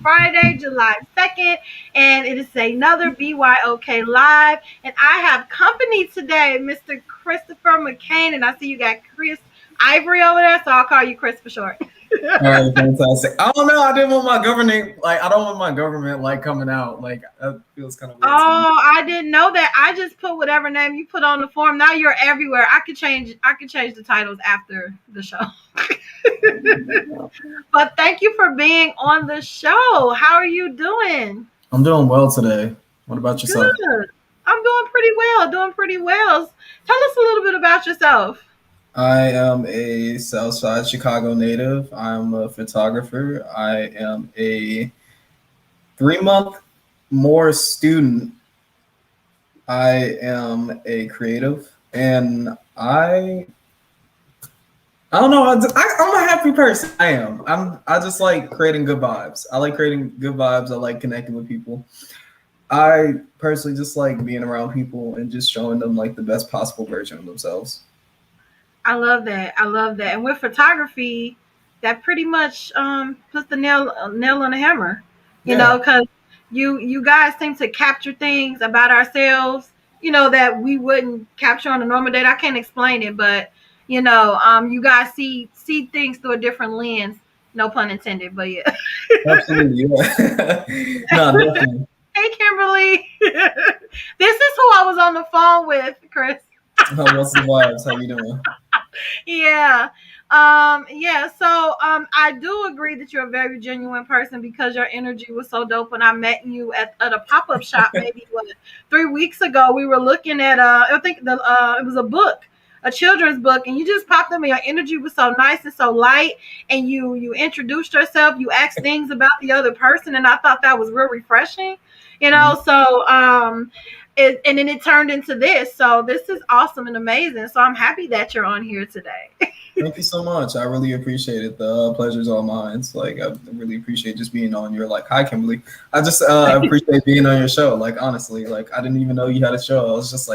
Friday, July 2nd, and it is another BYOK Live. And I have company today, Mr. Christopher McCain, and I see you got Chris Ivory over there, so I'll call you Chris for short. All right, fantastic. I don't know. I didn't want my government I don't want my government coming out. Like that feels kind of weird. Oh, I didn't know that. I just put whatever name you put on the form. Now you're everywhere. I could change the titles after the show. But thank you for being on the show. How are you doing? I'm doing well today. What about yourself? Good. I'm doing pretty well. Tell us a little bit about yourself. I am a Southside Chicago native. I'm a photographer. I am a 3-month more student. I am a creative, and I don't know. I'm a happy person. I am. I just like creating good vibes. I like creating good vibes. I like connecting with people. I personally just like being around people and just showing them like the best possible version of themselves. I love that. And with photography, that pretty much puts the nail on the hammer. You know, because you guys seem to capture things about ourselves, that we wouldn't capture on a normal date. I can't explain it, but you guys see things through a different lens. No pun intended, but yeah. Absolutely, yeah. No, definitely. Hey, Kimberly. This is who I was on the phone with, Chris. What's the vibes? How you doing? Yeah. So I do agree that you're a very genuine person because your energy was so dope when I met you at a pop-up shop maybe 3 weeks ago. We were looking at I think it was a children's book, and you just popped in. Your energy was so nice and so light, and you introduced yourself, you asked things about the other person, and I thought that was real refreshing. So and then it turned into this. So this is awesome and amazing. So I'm happy that you're on here today. Thank you so much. I really appreciate it. The pleasure's all mine. I really appreciate just being on your hi Kimberly. I just appreciate being on your show. Honestly, I didn't even know you had a show. I was just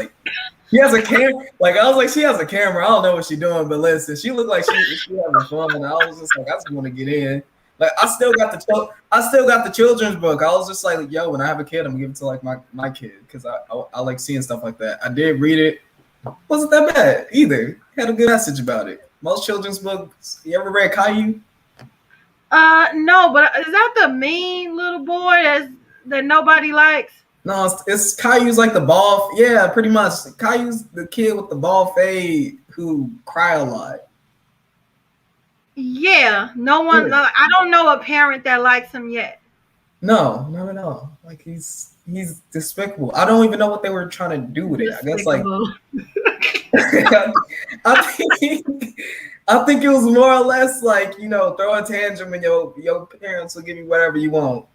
she has a camera. I was like, she has a camera. I don't know what she's doing, but listen, she looked like she having fun. And I was just I just want to get in. I still got the children's book. I was just yo, when I have a kid, I'm gonna give it to my kid because I like seeing stuff like that. I did read it. Wasn't that bad either. Had a good message about it. Most children's books. You ever read Caillou? No, but is that the mean little boy that nobody likes? No, it's Caillou's the ball. Yeah, pretty much. Caillou's the kid with the ball fade who cry a lot. Yeah, no one. Yeah. I don't know a parent that likes him yet. No, not at all. He's despicable. I don't even know what they were trying to do with it. Despicable. I think it was more or less throw a tantrum and your parents will give you whatever you want.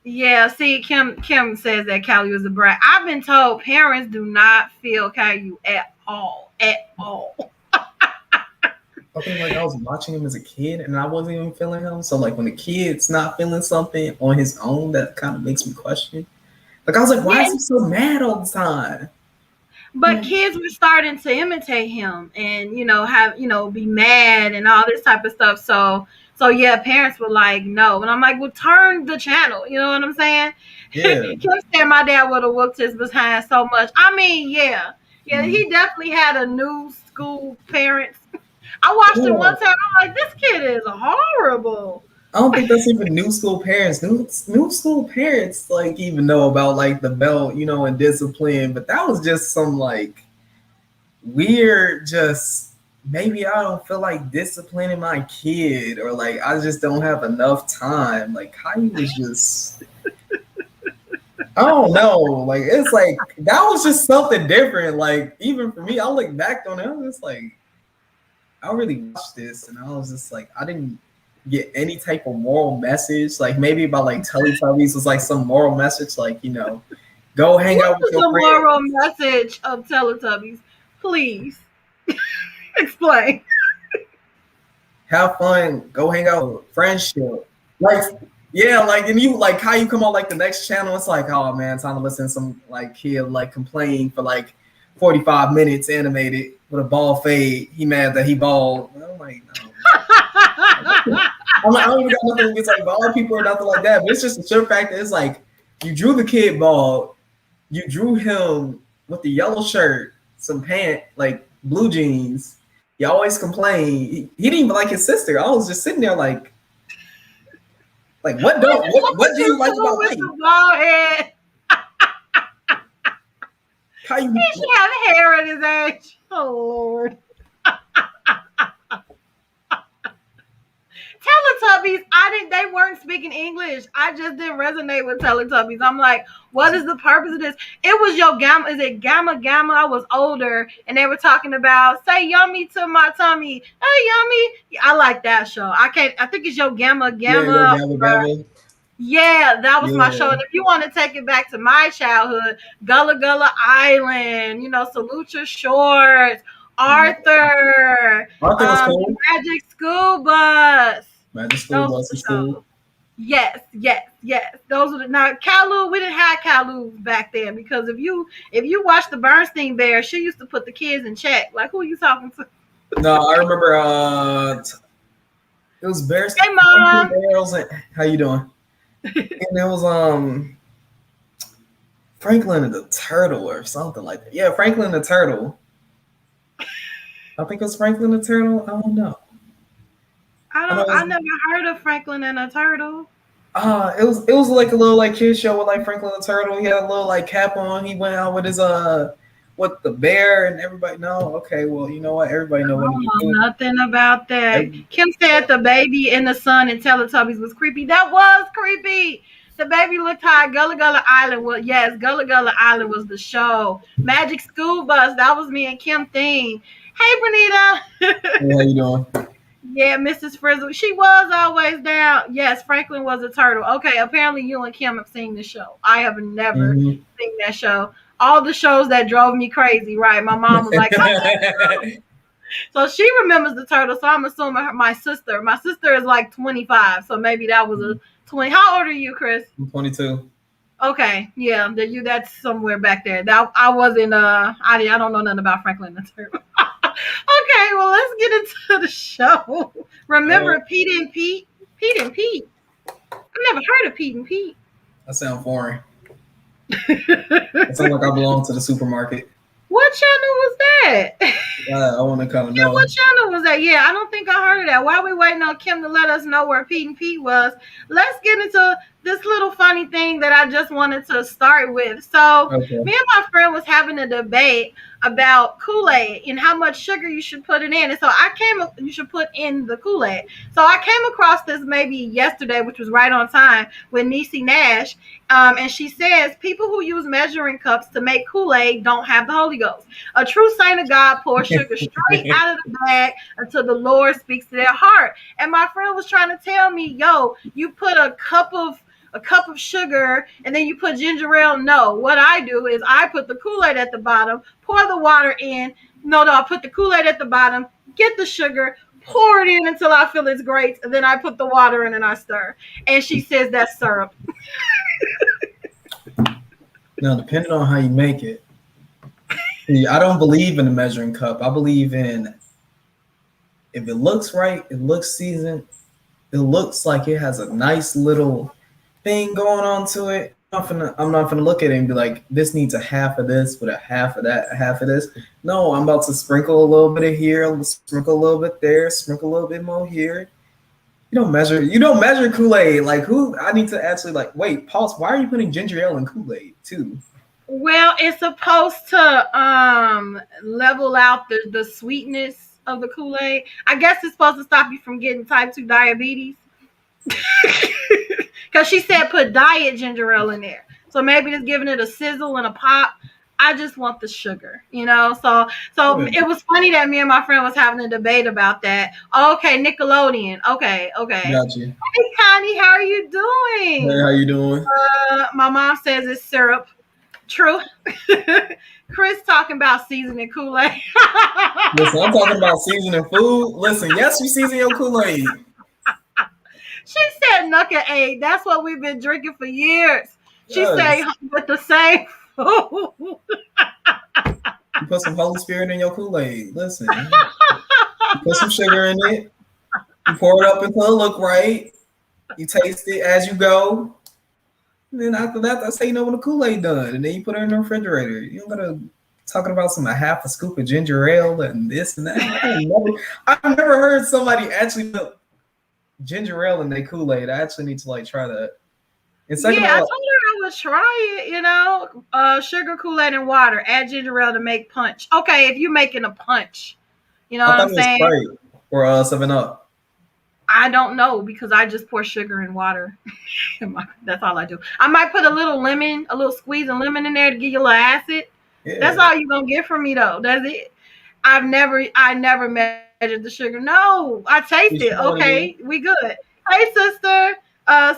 Yeah, see, Kim says that Caillou is a brat. I've been told parents do not feel Caillou at all. I think I was watching him as a kid and I wasn't even feeling him. So when the kid's not feeling something on his own, that kind of makes me question. I was why is he so mad all the time? But kids were starting to imitate him and be mad and all this type of stuff. So yeah, parents were no, and I'm well, turn the channel. You know what I'm saying? Yeah. Kim said my dad would have whooped his behind so much. I mean, yeah, he definitely had a new school parents. I watched it one time. I'm this kid is horrible. I don't think that's even new school parents. New school parents even know about the belt, and discipline. But that was just some weird, just maybe I don't feel like disciplining my kid, or I just don't have enough time. Caillou was just, I don't know. It's that was just something different. Even for me, I look back on it. I was just I really watched this, and I was just I didn't get any type of moral message. Maybe about Teletubbies was some moral message, go hang out with your friends. What is the moral message of Teletubbies? Please explain. Have fun. Go hang out with friendship. And you how you come on the next channel, it's oh man, time to listen to some kid complain for 45 minutes animated with a ball fade. He mad that he balled. I'm no. I don't even got nothing against like bald people or nothing like that. But it's just the sure fact that it's like you drew the kid bald, you drew him with the yellow shirt, some pant, like blue jeans. He always complained. He didn't even like his sister. I was just sitting there like what do you like Two about with life? the bald head. How you He should have hair at his age. Oh Lord. Teletubbies, they weren't speaking English. I just didn't resonate with Teletubbies. I'm like, what is the purpose of this? It was Yo Gamma. Is it Gamma Gamma? I was older, and they were talking about say yummy to my tummy. Hey, yummy. I like that show. I think it's Yo Gamma yeah, yo, Gamma. gabba gabba. Yeah, that was my show. Yeah. And if you want to take it back to my childhood, Gullah Gullah Island, Salute Your Shorts, Arthur, Arthur was cool. Magic School Bus. Magic School Those Bus were is the cool. shows. Yes. Those were now Kalu. We didn't have Kalu back then because if you watch the Bernstein Bears, she used to put the kids in check. Like, who are you talking to? No, I remember. It was Bears. Hey, Mom. How you doing? And it was Franklin and the Turtle or something like that. Yeah, Franklin the Turtle. I think it was Franklin the Turtle. I don't know. I never heard of Franklin and a Turtle. It was like a little like kid show with like Franklin the Turtle. He had a little like cap on. He went out with his with the bear and everybody. No, okay, well you know what? Everybody know what he do. Nothing about that. Kim said the baby in the sun in Teletubbies was creepy. That was creepy. The baby looked high. Gullah Gullah Island was Gullah Gullah Island was the show. Magic School Bus, that was me and Kim thing. Hey Bonita. Hey, how you doing? Yeah, Mrs. Frizzle. She was always down. Yes, Franklin was a turtle. Okay, apparently you and Kim have seen the show. I have never seen that show. All the shows that drove me crazy, right? My mom was like, so she remembers the turtle. So I'm assuming my sister is like 25. So maybe that was a 20. How old are you, Chris? I'm 22. Okay, yeah, that's somewhere back there. That I wasn't. I don't know nothing about Franklin the turtle. Okay, well let's get into the show. Remember Pete and Pete? Pete and Pete. I've never heard of Pete and Pete. That sounds foreign. It sounds like I belong to the supermarket. What channel was that? I want to kind of know. What channel was that? Yeah, I don't think I heard of that. While we waiting on Kim to let us know where Pete and Pete was, let's get into this little funny thing that I just wanted to start with. So me and my friend was having a debate about Kool-Aid and how much sugar you should put it in. And so you should put in the Kool-Aid. So I came across this maybe yesterday, which was right on time, with Niecy Nash. And she says people who use measuring cups to make Kool-Aid don't have the Holy Ghost. A true saint of God pours sugar straight out of the bag until the Lord speaks to their heart. And my friend was trying to tell me, yo, you put a cup of sugar and then you put ginger ale. No, what I do is I put the Kool-Aid at the bottom, pour the water in. No, I put the Kool-Aid at the bottom, get the sugar, pour it in until I feel it's great, and then I put the water in and I stir. And she says that's syrup. Now, depending on how you make it, I don't believe in the measuring cup. I believe in if it looks right, it looks seasoned, it looks like it has a nice little thing going on to it. I'm not gonna look at it and be like, this needs a half of this with a half of that, a half of this. No, I'm about to sprinkle a little bit of here, sprinkle a little bit there, sprinkle a little bit more here. You don't measure Kool-Aid. Like who? I need to actually wait, pause. Why are you putting ginger ale in Kool-Aid too? Well, it's supposed to level out the sweetness of the Kool-Aid. I guess it's supposed to stop you from getting type 2 diabetes. Because she said put diet ginger ale in there. So maybe just giving it a sizzle and a pop. I just want the sugar, So it was funny that me and my friend was having a debate about that. Okay, Nickelodeon. Okay. Got you. Hey, Connie, how are you doing? Hey, how you doing? My mom says it's syrup. True. Chris talking about seasoning Kool-Aid. Listen, I'm talking about seasoning food. Listen, yes, you season your Kool-Aid. She said Nuka-Aid. That's what we've been drinking for years. She said with the same food. You put some Holy Spirit in your Kool-Aid. Listen. You put some sugar in it. You pour it up until it look right. You taste it as you go. And then after that, that's how you know when the Kool-Aid done. And then you put it in the refrigerator. You don't gotta talking about a half a scoop of ginger ale and this and that. I've never heard somebody actually put ginger ale in their Kool-Aid. I actually need to like try that. And second Yeah, of I all, told her I would try it, sugar, Kool-Aid, and water. Add ginger ale to make punch. Okay, if you're making a punch, you know I what thought I'm it was saying? Sprite or 7-Up. I don't know because I just pour sugar and water. That's all I do. I might put a little lemon, a little squeeze of lemon in there to give you a little acid. That's Yeah. all you're gonna get from me though. That's it. I never measured the sugar. No, I taste it. You know what it Okay, is? we good. Hey sister,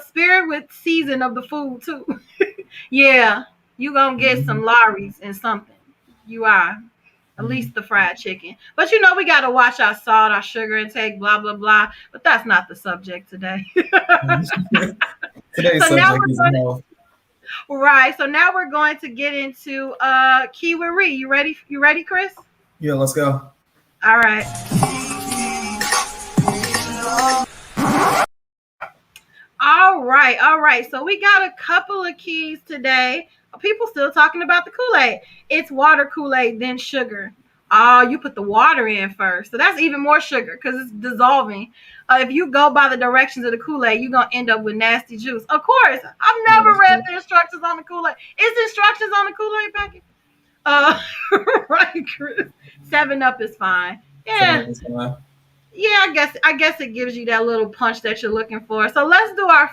spirit with season of the food too. Yeah, you gonna get Mhm. some Lawry's and something. You are. At least the fried chicken. But we got to watch our salt, our sugar intake, blah, blah, blah. But that's not the subject today. Today's So now subject is health. right. So now we're going to get into Kiwi. You ready? You ready, Chris? Yeah, let's go. All right. All right, all right. So we got a couple of keys today. People still talking about the Kool-Aid. It's water Kool-Aid, then sugar. Oh, you put the water in first. So that's even more sugar because it's dissolving. If you go by the directions of the Kool-Aid, you're going to end up with nasty juice. Of course, I've Yeah, never that's read good. the instructions on the Kool-Aid. Is the instructions on the Kool-Aid packet? Right, Chris. 7-Up is fine. 7-Up Yeah, is fine. yeah, I guess it gives you that little punch that you're looking for. So let's do our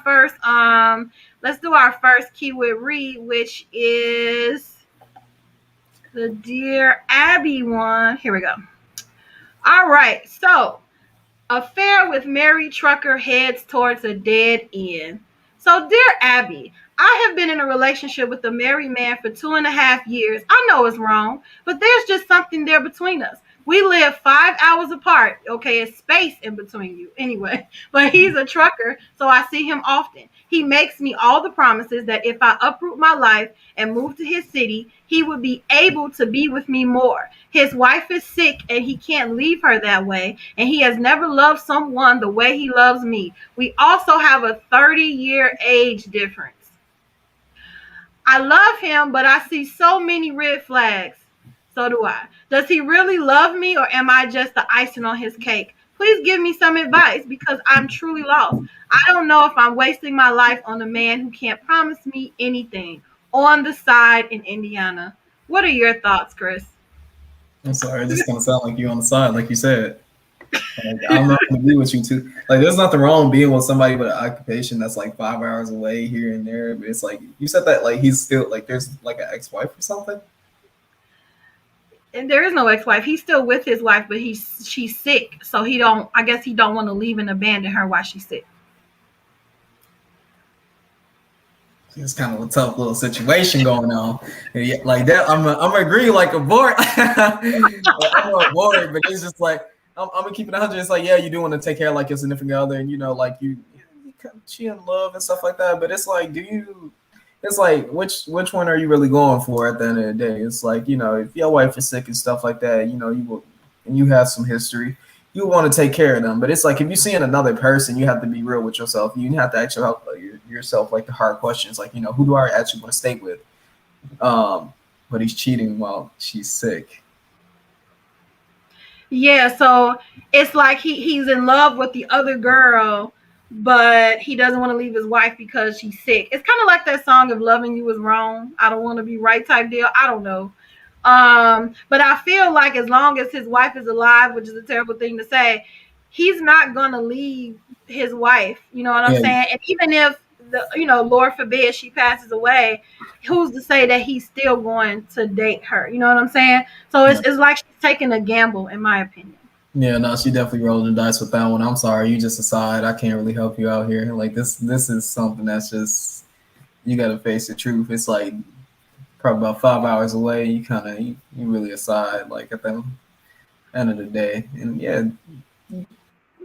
first keyword read, which is the Dear Abby one. Here we go. All right. So, affair with married trucker heads towards a dead end. So, dear Abby, I have been in a relationship with a married man for 2.5 years. I know it's wrong, but there's just something there between us. We live 5 hours apart. Okay, it's space in between you anyway. But he's a trucker, so I see him often. He makes me all the promises that if I uproot my life and move to his city, he would be able to be with me more. His wife is sick and he can't leave her that way, and he has never loved someone the way he loves me. We also have a 30-year age difference. I love him, but I see so many red flags. So do I. Does he really love me, or am I just the icing on his cake? Please give me some advice because I'm truly lost. I don't know if I'm wasting my life on a man who can't promise me anything. On the side in Indiana. What are your thoughts, Chris? I'm sorry, it's just gonna sound like you on the side, like you said. Like, I'm not gonna be with you too. Like, there's nothing wrong being with somebody with an occupation that's like 5 hours away here and there. But it's like you said that like he's still like there's like an ex-wife or something. And there is no ex-wife. He's still with his wife, but she's sick, so he don't. I guess he don't want to leave and abandon her while she's sick. It's kind of a tough little situation going on. And yeah, like that, I'm agree like abort. I'm abort, but it's just like I'm gonna keep it 100. It's like yeah, you do want to take care of like your significant other, and like she in love and stuff like that. But it's like, do you? It's like which one are you really going for at the end of the day? It's like if your wife is sick and stuff like that, you will, and you have some history. You want to take care of them, but it's like if you're seeing another person, you have to be real with yourself. You have to ask yourself like the hard questions, like who do I actually want to stay with? But he's cheating while she's sick. Yeah, so it's like he's in love with the other girl, but he doesn't want to leave his wife because she's sick. It's kind of like that song of "Loving You Is Wrong, I Don't Want to Be Right" type deal. I don't know. But I feel like as long as his wife is alive, which is a terrible thing to say, he's not gonna leave his wife. You know what I'm Yeah, saying? And even if Lord forbid she passes away, who's to say that he's still going to date her? You know what I'm saying? So yeah, it's like she's taking a gamble, in my opinion. yeah. No, she definitely rolled the dice with that one. I'm sorry, you just aside. I can't really help you out here. Like this is something that's just you got to face the truth. It's like probably about 5 hours away. You kind of you really aside like at the end of the day, and yeah,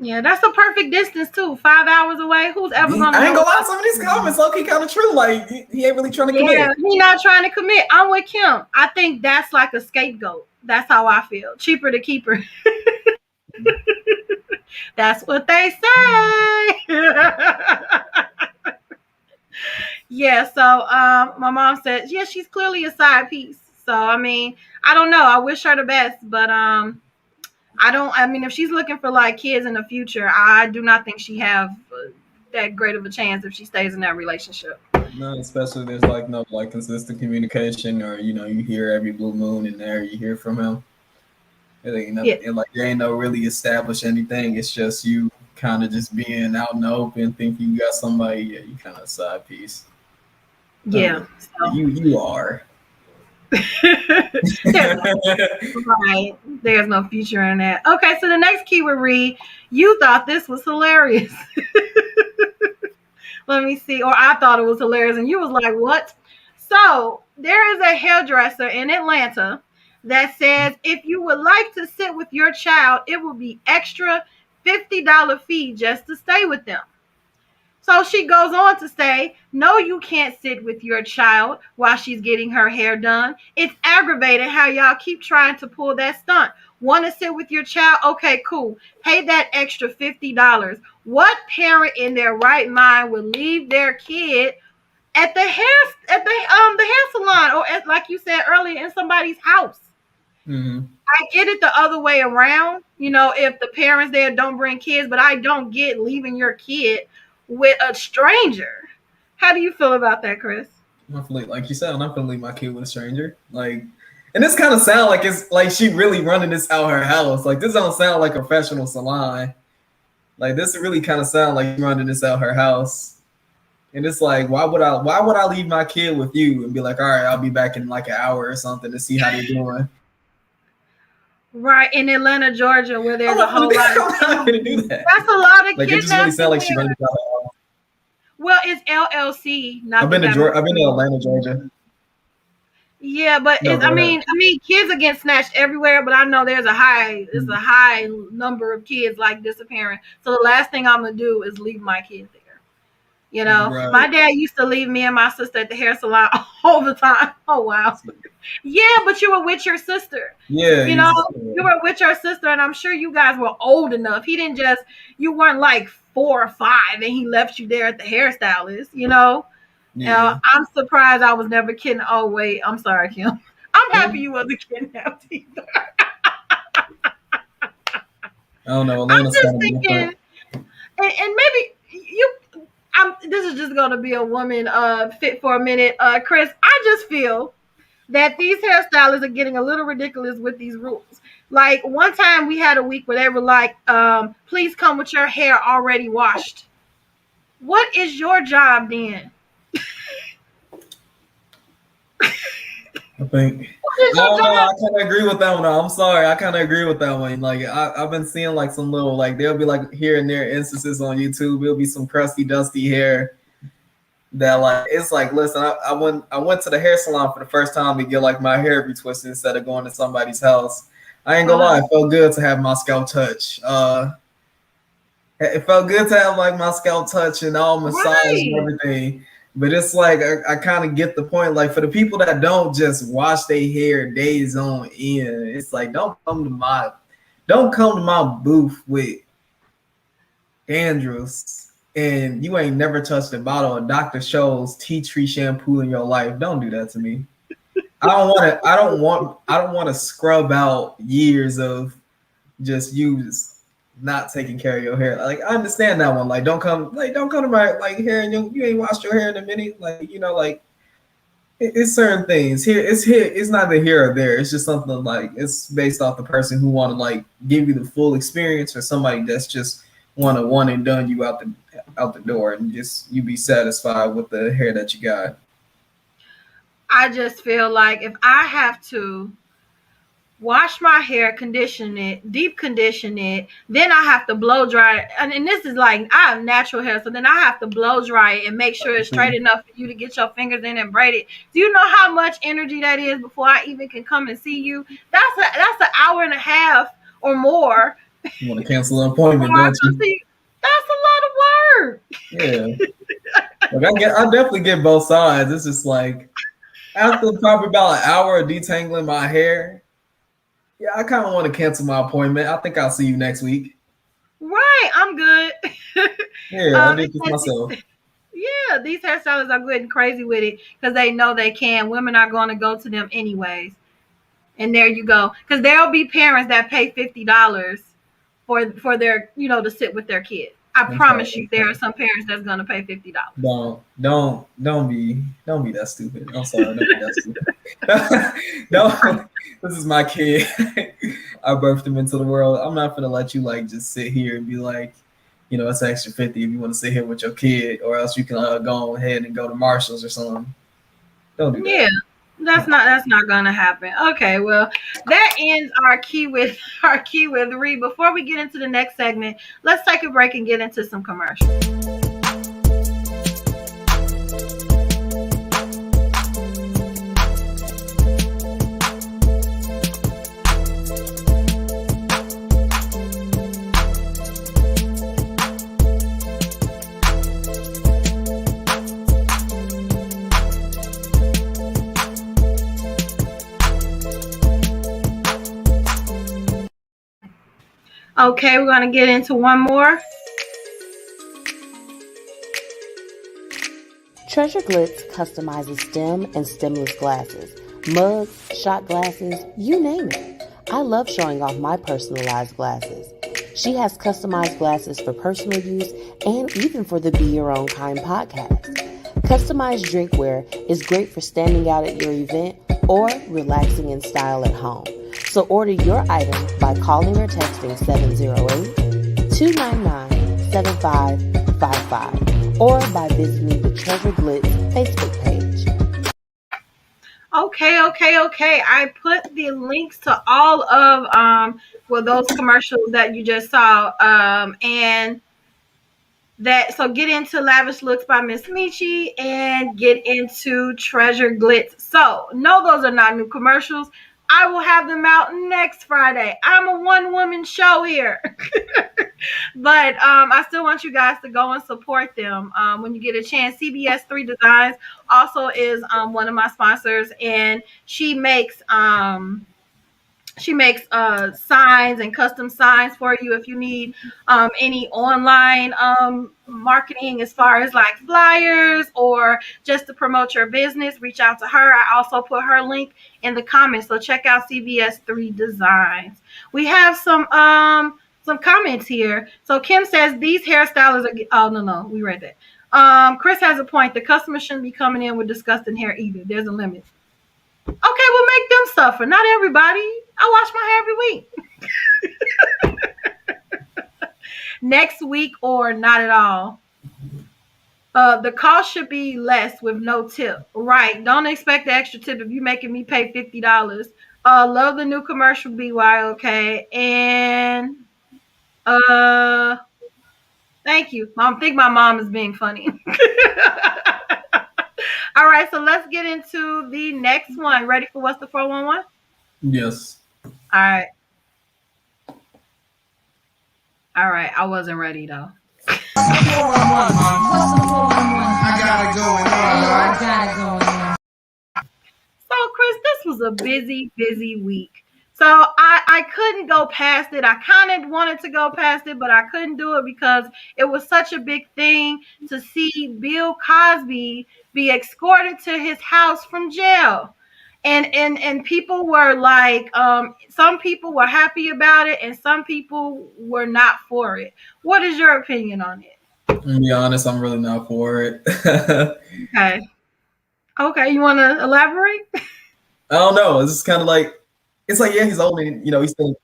Yeah, that's a perfect distance too. 5 hours away. Who's ever gonna I ain't know? gonna lie. Some of these comments, low key, kind of true. Like he ain't really trying to Yeah, commit. he not trying to commit. I'm with Kim. I think that's like a scapegoat. That's how I feel. Cheaper to keep her. That's what they say. Yeah, so my mom said, yeah, she's clearly a side piece. So I mean, I don't know. I wish her the best, but I mean, if she's looking for like kids in the future, I do not think she have that great of a chance if she stays in that relationship. No, especially there's like no like consistent communication, or you hear every blue moon in there, you hear from him. It ain't Yeah, nothing, like there ain't no really established anything. It's just you kind of just being out in the open, thinking you got somebody. Yeah, you kind of side piece. Not yeah. really. So You are. there's right. There's no future in that. Okay, so the next keyword read, you thought this was hilarious. Let me see. Or I thought it was hilarious. And you was like, what? So there is a hairdresser in Atlanta that says if you would like to sit with your child, it will be extra $50 fee just to stay with them. So she goes on to say, no, you can't sit with your child while she's getting her hair done. It's aggravating how y'all keep trying to pull that stunt. Want to sit with your child? Okay, cool. Pay that extra $50. What parent in their right mind would leave their kid at the hair salon, or at, like you said earlier, in somebody's house? Mm-hmm. I get it the other way around, if the parents there don't bring kids, but I don't get leaving your kid with a stranger. How do you feel about that, Chris? I'm not gonna, like you said, I'm not gonna leave my kid with a stranger. Like, and this kind of sound like it's like she really running this out her house. Like this don't sound like a professional salon. Like this really kind of sound like running this out her house. And it's like, why would I leave my kid with you and be like, all right, I'll be back in like an hour or something to see how they're doing. Right, in Atlanta, Georgia, where there's a I'm whole lot of not gonna do that. that's a lot of Like it just really kidnapping sounds like she there. running this out her house. Well, it's LLC, not I've the been to government. I've been to Atlanta, Georgia. Yeah, but No, it's, I go ahead. mean, I mean, kids are getting snatched everywhere. But I know there's a high number of kids like disappearing. So the last thing I'm gonna do is leave my kids there. Right. My dad used to leave me and my sister at the hair salon all the time. Oh wow. Yeah, but you were with your sister. Yeah, You know, you were with your sister, and I'm sure you guys were old enough. You weren't like 4 or 5, and he left you there at the hairstylist. yeah. I'm surprised I was never kidnapped. Oh wait, I'm sorry, Kim. I'm happy you wasn't kidnapped either. I don't know. I'm Atlanta's just kind of thinking, different. and maybe you. This is just gonna be a woman fit for a minute, Chris. I just feel that these hairstylists are getting a little ridiculous with these rules. Like one time we had a week where they were like, please come with your hair already washed. What is your job then? I think. What is I your don't know. I job? kind of agree with that one. I'm sorry. I kind of agree with that one. Like I've been seeing like some little like there'll be like here and there instances on YouTube. It'll be some crusty, dusty hair that like it's like listen. I went to the hair salon for the first time to get like my hair retwisted instead of going to somebody's house. I ain't gonna lie. It felt good to have my scalp touch. It felt good to have like my scalp touch and all massage and Right. everything. But it's like I kind of get the point. Like for the people that don't just wash their hair days on end, it's like don't come to my booth with dandruffs and you ain't never touched a bottle of Dr. Scholl's tea tree shampoo in your life. Don't do that to me. I don't want to scrub out years of just use not taking care of your hair. Like I understand that one. Like don't come to my like hair and you ain't washed your hair in a minute. Like like it's certain things here. It's neither here or there. It's just something like it's based off the person who want to like give you the full experience, or somebody that's just want to one and done you out the door and just you be satisfied with the hair that you got. I just feel like if I have to wash my hair, condition it, deep condition it, then I have to blow dry it. And this is like I have natural hair, so then I have to blow dry it and make sure it's straight enough for you to get your fingers in and braid it. Do you know how much energy that is before I even can come and see you? That's an hour and a half or more You want to cancel an before appointment, I don't come you? see you. That's a lot of work. Yeah. Like I definitely get both sides. It's just like after probably about an hour of detangling my hair, yeah, I kind of want to cancel my appointment. I think I'll see you next week. Right. I'm good. Yeah, I It did this says, myself. yeah, these hairstylists are getting crazy with it because they know they can. Women are going to go to them anyways. And there you go. Because there'll be parents that pay $50 for their, to sit with their kid. I Okay, promise you, there are okay. some parents that's going to pay $50. Don't be that stupid. I'm sorry, don't be that stupid. No, this is my kid. I birthed him into the world. I'm not gonna let you like just sit here and be like, it's extra 50 if you want to sit here with your kid, or else you can go ahead and go to Marshalls or something. Don't do Yeah, that. that's not gonna happen. Okay, well, that ends our key with our key with Ree. Before we get into the next segment, let's take a break and get into some commercials. Okay, we're gonna get into one more. Treasure Glitz customizes STEM and stemless glasses, mugs, shot glasses, you name it. I love showing off my personalized glasses. She has customized glasses for personal use and even for the Be Your Own Kind podcast. Customized drinkware is great for standing out at your event or relaxing in style at home. So order your item by calling or texting 708-299-7555 or by visiting the Treasure Glitz Facebook page. Okay. I put the links to all of those commercials that you just saw. And that so get into Lavish Looks by Miss Metchi and get into Treasure Glitz. So no, those are not new commercials. I will have them out next Friday. I'm a one-woman show here. But I still want you guys to go and support them when you get a chance. CBS3 Designs also is one of my sponsors, and she makes signs and custom signs for you if you need any online marketing as far as like flyers or just to promote your business. Reach out to her. I also put her link in the comments, so check out CBS3 Designs. We have some comments here. So Kim says these hairstylists are, oh no, we read that. Chris has a point. The customer shouldn't be coming in with disgusting hair either. There's a limit. Okay, well, make them suffer. Not everybody. I wash my hair every week. Next week or not at all. The cost should be less with no tip. Right. Don't expect the extra tip if you're making me pay $50. Love the new commercial BYOK. And thank you. I think my mom is being funny. All right, so let's get into the next one. Ready for what's the 411? Yes. All right. All right. I wasn't ready though. I gotta go and I gotta So, Chris, this was a busy week. So I couldn't go past it. I kind of wanted to go past it, but I couldn't do it because it was such a big thing to see Bill Cosby be escorted to his house from jail. And people were like, some people were happy about it, and some people were not for it. What is your opinion on it? To be honest, I'm really not for it. Okay. Okay, you want to elaborate? I don't know. It's just kind of like, it's like, yeah, he's old and, he's still,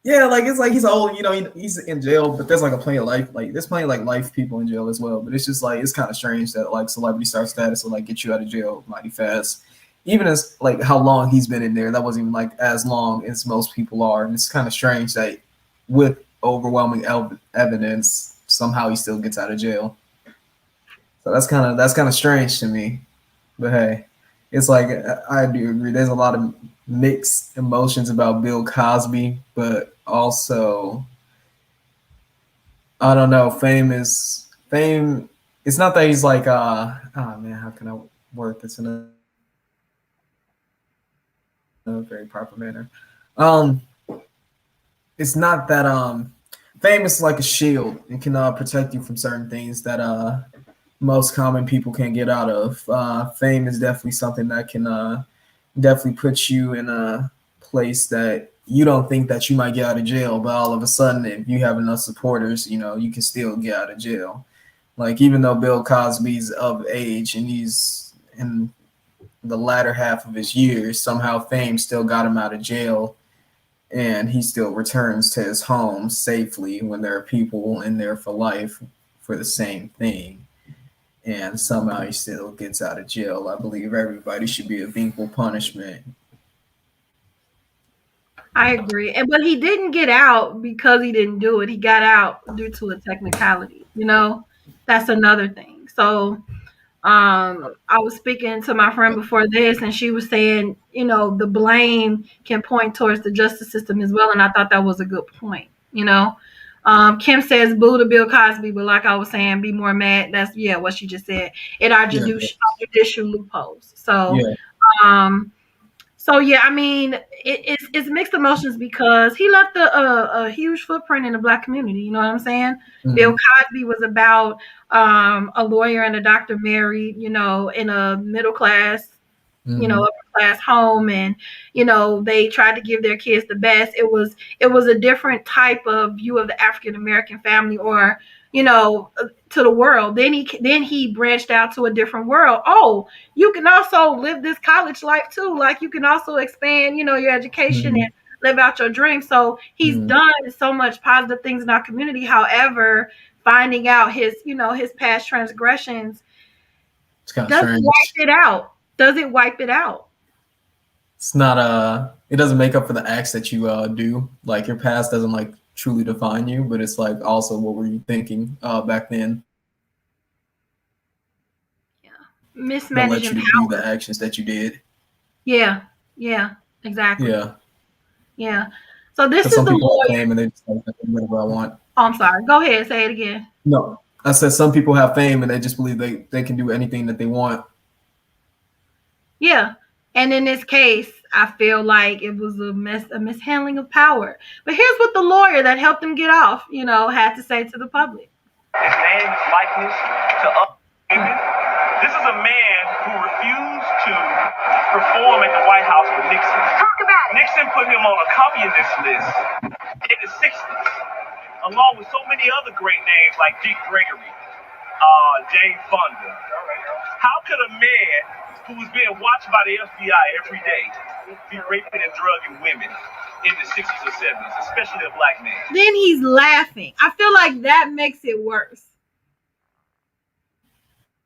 yeah, like, it's like he's old, he's in jail, but there's like a plenty of life, like, there's plenty of like life people in jail as well. But it's just like, it's kind of strange that like celebrity star status will like get you out of jail mighty fast. Even as like how long he's been in there, that wasn't even like as long as most people are. And it's kind of strange that with overwhelming evidence, somehow he still gets out of jail. So that's kind of strange to me. But hey, it's like I do agree. There's a lot of mixed emotions about Bill Cosby, but also I don't know. Fame. It's not that he's like oh man, how can I word this in a very proper manner? Um, it's not that fame is like a shield. It can protect you from certain things that most common people can't get out of. Fame is definitely something that can definitely put you in a place that you don't think that you might get out of jail, but all of a sudden, if you have enough supporters, you can still get out of jail. Like even though Bill Cosby's of age and he's in the latter half of his years, somehow fame still got him out of jail, and he still returns to his home safely when there are people in there for life for the same thing. And somehow he still gets out of jail. I believe everybody should be of equal punishment. I agree. But he didn't get out because he didn't do it. He got out due to a technicality. That's another thing. So I was speaking to my friend before this, and she was saying, the blame can point towards the justice system as well. And I thought that was a good point. Kim says, boo to Bill Cosby, but like I was saying, be more mad. That's what she just said. It are judicial loopholes. So, Yeah. I mean, it's mixed emotions because he left a huge footprint in the Black community. You know what I'm saying? Mhm. Bill Cosby was about a lawyer and a doctor married, in a middle class, upper class home, and they tried to give their kids the best. It was a different type of view of the African American family, or to the world. Then he branched out to a different world. Oh, you can also live this college life too. Like you can also expand, your education and live out your dreams. So he's done so much positive things in our community. However, finding out his past transgressions doesn't wipe it out. Does it wipe it out? It's not it doesn't make up for the acts that you do. Like your past doesn't like truly define you, but it's like also what were you thinking back then? Yeah, mismanaging power. Do the actions that you did. Yeah, exactly. Yeah. So this is some the people lawyer. Have fame and they just like whatever I want. Oh, I'm sorry. Go ahead. Say it again. No, I said some people have fame and they just believe they can do anything that they want. Yeah. And in this case, I feel like it was a mishandling of power. But here's what the lawyer that helped him get off, had to say to the public. His name, likeness to other women. This is a man who refused to perform at the White House with Nixon. Talk about it. Nixon put him on a communist list in the 60s, along with so many other great names like Dick Gregory, Jane Fonda. How could a man who was being watched by the FBI every day be raping and drugging women in the 60s or 70s, especially a black man? Then he's laughing. I feel like that makes it worse.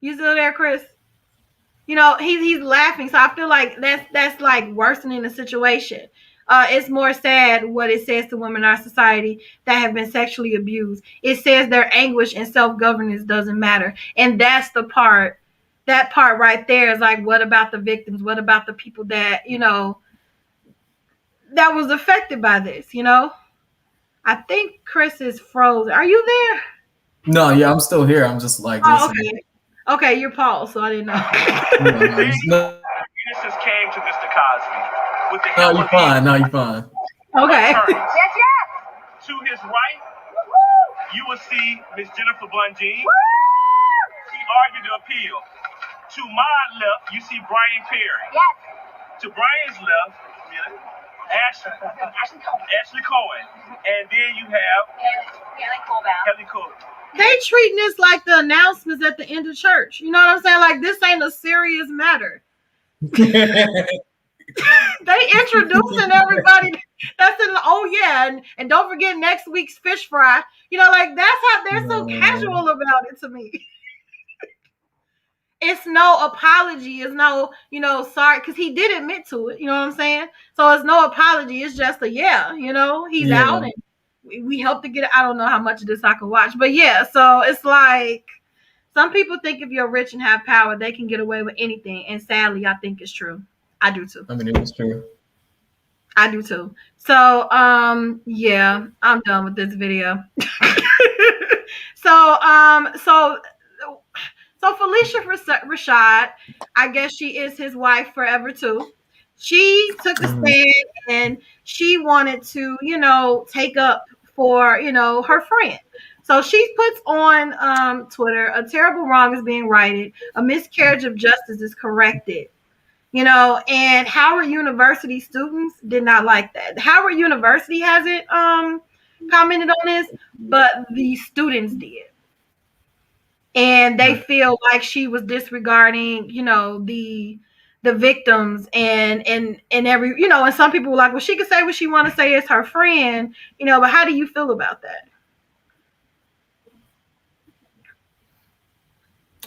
You still there, Chris? He's laughing, so I feel like that's like worsening the situation. It's more sad what it says to women in our society that have been sexually abused. It says their anguish and self-governance doesn't matter. And that's the part, that part right there is like, what about the victims? What about the people that, that was affected by this, I think Chris is frozen. Are you there? No, yeah, I'm still here. I'm just like listening. Okay, you're paused, so I didn't know. Witnesses came to Mr. Cosby with the help you're fine. No, you're fine. Okay. Yes. To his right, you will see Miss Jennifer Bungee. She argued the appeal. To my left, you see Brian Perry. Yes. To Brian's left, Ashley Cohen. And then you have Kelly Coolbaum. They treating this like the announcements at the end of church. You know what I'm saying? Like this ain't a serious matter. They introducing everybody that's in and don't forget next week's fish fry. Like that's how they're so casual about it to me. It's no apology. It's no, sorry, because he did admit to it. You know what I'm saying? So it's no apology. It's just a he's out and we helped to get it. I don't know how much of this I can watch, but so it's like some people think if you're rich and have power, they can get away with anything. And sadly, I think it's true. I do too. I mean, it was true. I do too. So, I'm done with this video. So Felicia Rashad, I guess she is his wife forever too. She took a stand and she wanted to, take up for, her friend. So she puts on Twitter, a terrible wrong is being righted, a miscarriage of justice is corrected. And Howard University students did not like that. Howard University hasn't commented on this, but the students did. And they feel like she was disregarding, the victims and every, and some people were like, well, she could say what she want to say as her friend, but how do you feel about that?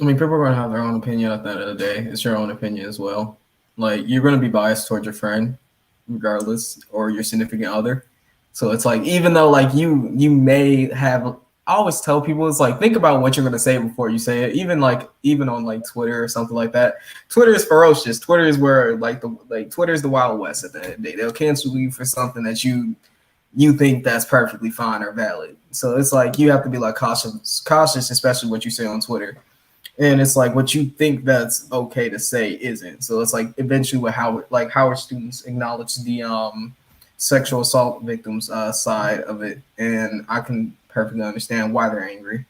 I mean, people are going to have their own opinion at the end of the day. It's your own opinion as well. Like, you're going to be biased towards your friend, regardless, or your significant other. So it's like, even though like you may have, I always tell people, it's like, think about what you're going to say before you say it. Even on like Twitter or something like that. Twitter is ferocious. Twitter is where Twitter is the Wild West at the end of the day. They'll cancel you for something that you think that's perfectly fine or valid. So it's like, you have to be like cautious, especially what you say on Twitter. And it's like, what you think that's okay to say isn't. So it's like, eventually with Howard students acknowledge the sexual assault victims side of it, and I can perfectly understand why they're angry.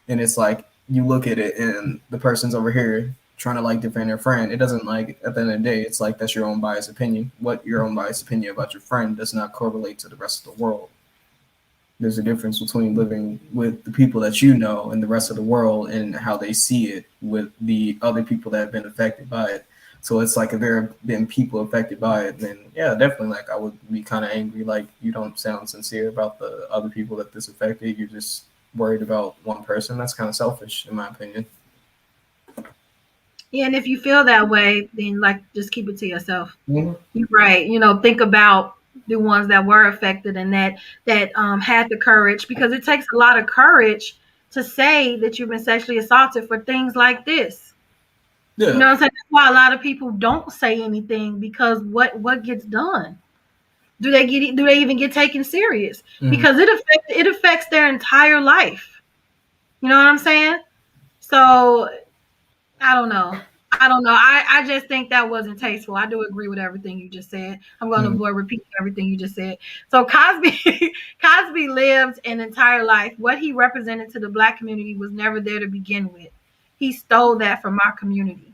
And it's like, you look at it and the person's over here trying to like defend their friend. It doesn't, like, at the end of the day, it's like, that's your own biased opinion. What your own biased opinion about your friend does not correlate to the rest of the world. There's a difference between living with the people that you know and the rest of the world and how they see it with the other people that have been affected by it. So it's like, if there have been people affected by it, then yeah, definitely, like, I would be kind of angry. Like, you don't sound sincere about the other people that this affected. You're just worried about one person. That's kind of selfish, in my opinion. Yeah, and if you feel that way, then like, just keep it to yourself. Mm-hmm. You're right. Think about the ones that were affected and that had the courage, because it takes a lot of courage to say that you've been sexually assaulted for things like this. Yeah. You know what I'm saying? That's why a lot of people don't say anything, because what gets done? Do they even get taken serious? Mm-hmm. Because it affects their entire life. You know what I'm saying? So I don't know. I just think that wasn't tasteful. I do agree with everything you just said. I'm going to avoid repeating everything you just said. So Cosby lived an entire life. What he represented to the Black community was never there to begin with. He stole that from our community.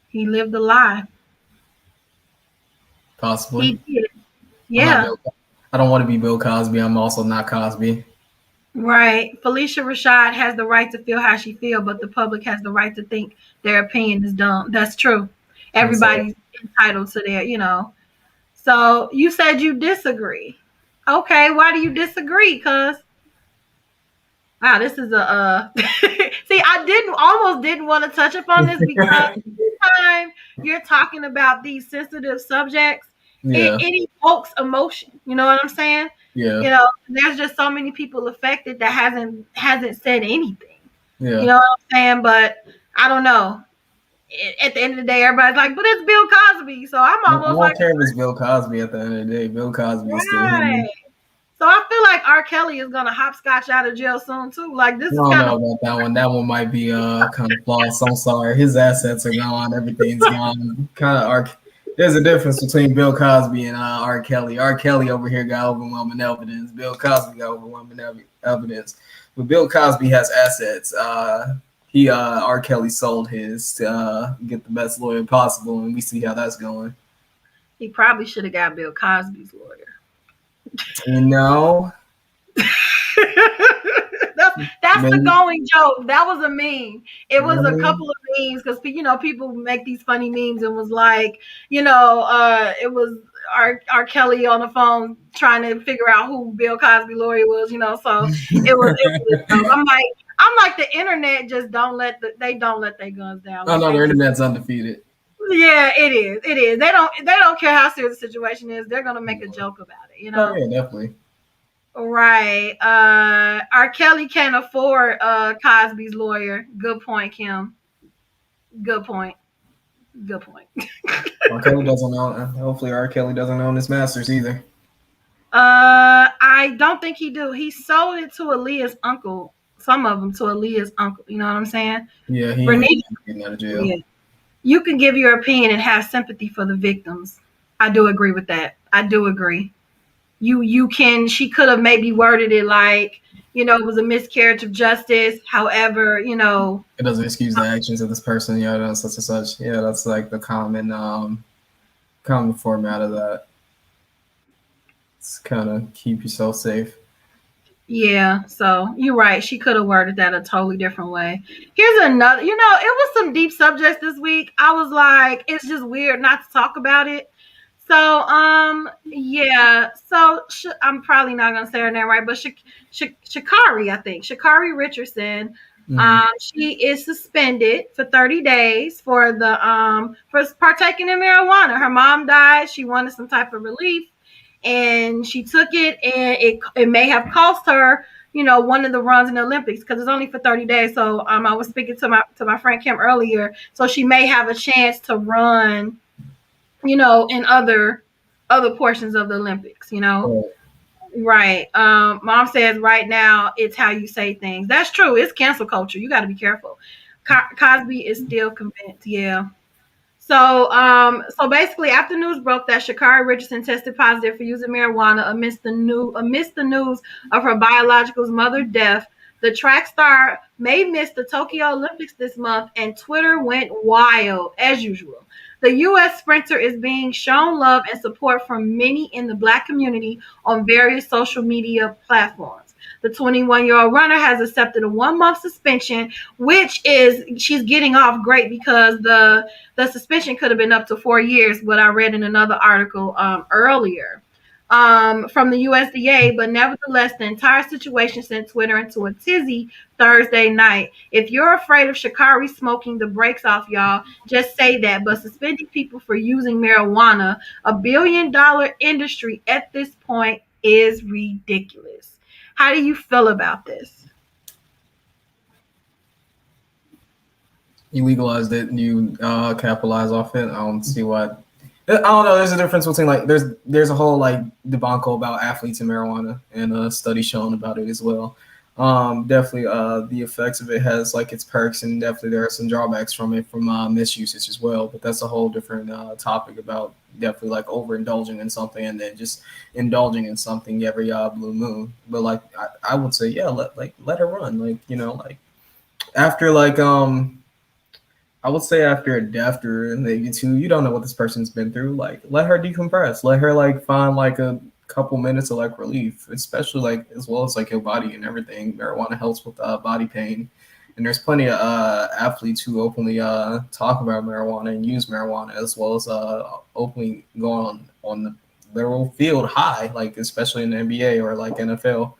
He lived a lie. Possibly. He did. Yeah. I don't want to be Bill Cosby. I'm also not Cosby. Right. Felicia Rashad has the right to feel how she feels, but the public has the right to think their opinion is dumb. That's true. Everybody's entitled to their, So you said you disagree. Okay, why do you disagree? Because, wow, this is a see, I almost didn't want to touch upon this, because anytime you're talking about these sensitive subjects, it evokes emotion. You know what I'm saying? Yeah. There's just so many people affected that hasn't said anything. Yeah. You know what I'm saying? But I don't know. At the end of the day, everybody's like, but it's Bill Cosby. So I'm almost I don't care if it's Bill Cosby at the end of the day. Bill Cosby is still human. So I feel like R. Kelly is gonna hopscotch out of jail soon too. Like, this is kind of. I don't know about that one. That one might be kind of flawed. So I'm sorry. His assets are gone. Everything's gone. There's a difference between Bill Cosby and R. Kelly. R. Kelly over here got overwhelming evidence. Bill Cosby got overwhelming evidence. But Bill Cosby has assets. R. Kelly sold his to get the best lawyer possible, and we see how that's going. He probably should have got Bill Cosby's lawyer. That's the going joke. That was a meme. It was a couple of memes, because people make these funny memes and was like, it was R. Kelly on the phone trying to figure out who Bill Cosby lawyer was. So it was. I'm like the internet just don't let their guns down. Oh no, the internet's undefeated. Yeah, it is. It is. They don't care how serious the situation is. They're gonna make a joke about it. Oh yeah, definitely. Right. R. Kelly can't afford Cosby's lawyer. Good point, Kim. Good point. R. Kelly doesn't own. Hopefully, R. Kelly doesn't own his masters either. I don't think he do. He sold it to Aaliyah's uncle. Some of them to Aaliyah's uncle. You know what I'm saying? Yeah, he ain't getting out of jail. Yeah. You can give your opinion and have sympathy for the victims. I do agree with that. I do agree. She could have maybe worded it like, it was a miscarriage of justice. However, It doesn't excuse the actions of this person, such and such. Yeah, that's like the common format of that. It's kind of keep yourself safe. yeah, so you're right. She could have worded that a totally different way. Here's another, it was some deep subjects this week. I was like, it's just weird not to talk about it. So, yeah. So I'm probably not gonna say her name right, but Shakari, I think Shakari Richardson. Mm-hmm. She is suspended for 30 days for partaking in marijuana. Her mom died. She wanted some type of relief, and she took it, and it may have cost her, one of the runs in the Olympics, because it's only for 30 days. So, I was speaking to my friend Kim earlier, so she may have a chance to run, in other portions of the Olympics, Right. Right. Mom says right now it's how you say things. That's true. It's cancel culture. You got to be careful. Cosby is still convinced. Yeah. So basically, after news broke that Sha'Carri Richardson tested positive for using marijuana amidst the news of her biological's mother's death, the track star may miss the Tokyo Olympics this month, and Twitter went wild as usual. The U.S. sprinter is being shown love and support from many in the Black community on various social media platforms. The 21-year-old runner has accepted a 1-month suspension, which is she's getting off great, because the suspension could have been up to 4 years, what I read in another article earlier from the USDA. But nevertheless, the entire situation sent Twitter into a tizzy Thursday night. If you're afraid of Sha'Carri smoking the brakes off, y'all, just say that. But suspending people for using marijuana, a $billion industry at this point, is ridiculous. How do you feel about this? You legalized it and you capitalize off it. I don't see what. I don't know. There's a difference between like there's a whole like debacle about athletes and marijuana, and a study shown about it as well. Definitely, the effects of it has like its perks, and definitely there are some drawbacks from it from misusage as well. But that's a whole different topic about definitely like overindulging in something and then just indulging in something every blue moon. But like I would say, yeah, let her run. Like like after like I would say after a death or maybe two, you don't know what this person's been through. Like, let her decompress. Let her like find like a couple minutes of like relief, especially like as well as like your body and everything. Marijuana helps with body pain, and there's plenty of athletes who openly talk about marijuana and use marijuana, as well as openly go on the literal field high, like especially in the NBA or like NFL.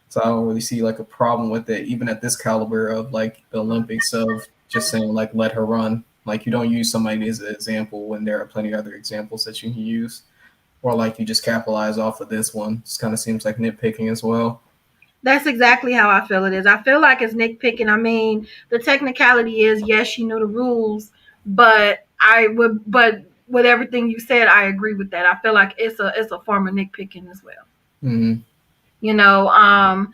So I don't really see like a problem with it, even at this caliber of like the Olympics, of just saying like let her run. Like you don't use somebody as an example when there are plenty of other examples that you can use, or like you just capitalize off of this one. Just kind of seems like nitpicking as well. That's exactly how I feel it is. I feel like it's nitpicking. I mean, the technicality is, yes, she knew the rules, but but with everything you said, I agree with that. I feel like it's a form of nitpicking as well. Mm-hmm. You know,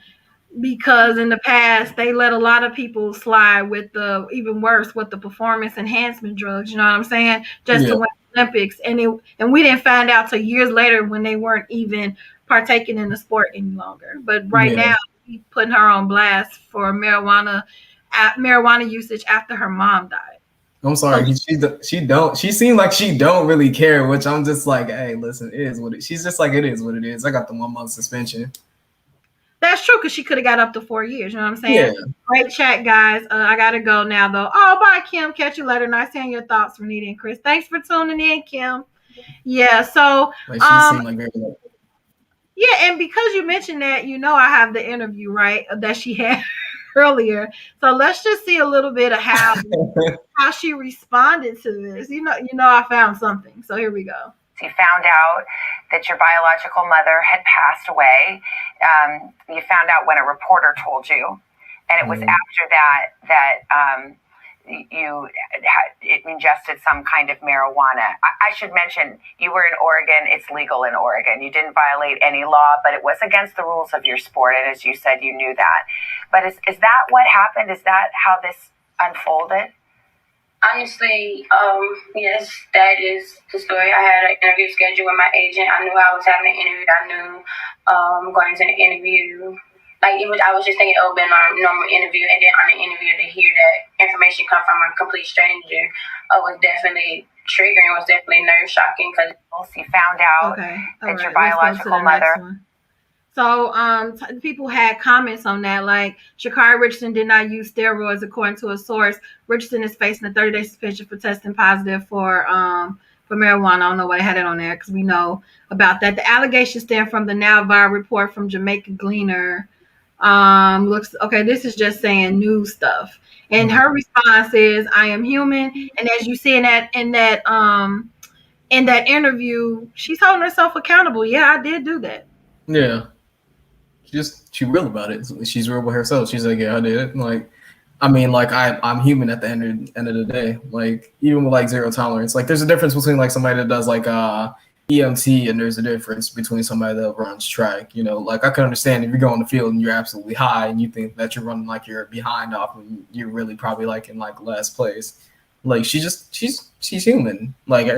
because in the past they let a lot of people slide with the even worse with the performance enhancement drugs. You know what I'm saying? Just to Yeah. win the Olympics, and we didn't find out till years later when they weren't even partaking in the sport any longer. But right Yeah. now, he's putting her on blast for marijuana usage after her mom died. I'm So sorry. She seemed like she don't really care, which I'm just like, hey, listen, it is what it. She's just like, it is what it is. I got the 1-month suspension. that's true, because she could have got up to 4 years. You know what I'm Yeah. saying? Great chat, guys. I gotta go now, though. Oh, bye, Kim. Catch you later. Nice hearing your thoughts from Nita and Chris. Thanks for tuning in, Kim. Yeah. So, Like she seemed like very like, yeah, and because you mentioned that, I have the interview right that she had earlier. So let's just see a little bit of how she responded to this. I found something. So here we go. You found out that your biological mother had passed away. You found out when a reporter told you, and it was after that you ingested some kind of marijuana. I should mention, you were in Oregon. It's legal in Oregon. You didn't violate any law, but it was against the rules of your sport, and as you said, you knew that. But is that what happened? Is that how this unfolded? Honestly, yes, that is the story. I had an interview scheduled with my agent. I knew I was having an interview. I knew going to the interview. Like I was just thinking it would be a normal interview, and then on the interview to hear that information come from a complete stranger was definitely triggering. Was definitely nerve shocking because You found out that your biological mother. So, people had comments on that, like Sha'Carri Richardson did not use steroids, according to a source. Richardson is facing a 30-day suspension for testing positive for marijuana. I don't know why they had it on there because we know about that. The allegations stem from the IIvory report from Jamaica Gleaner. Looks okay. This is just saying news stuff, and her response is, "I am human." And as you see in that interview, she's holding herself accountable. Yeah, I did do that. Yeah. She real about it. She's real with herself. She's like, yeah, I did it. Like, I mean, like I'm human at the end of the day. Like even with like zero tolerance, like there's a difference between like somebody that does like EMT and there's a difference between somebody that runs track. You know, like I can understand if you go on the field and you're absolutely high and you think that you're running like you're behind off and you're really probably like in like last place. Like she's human. Like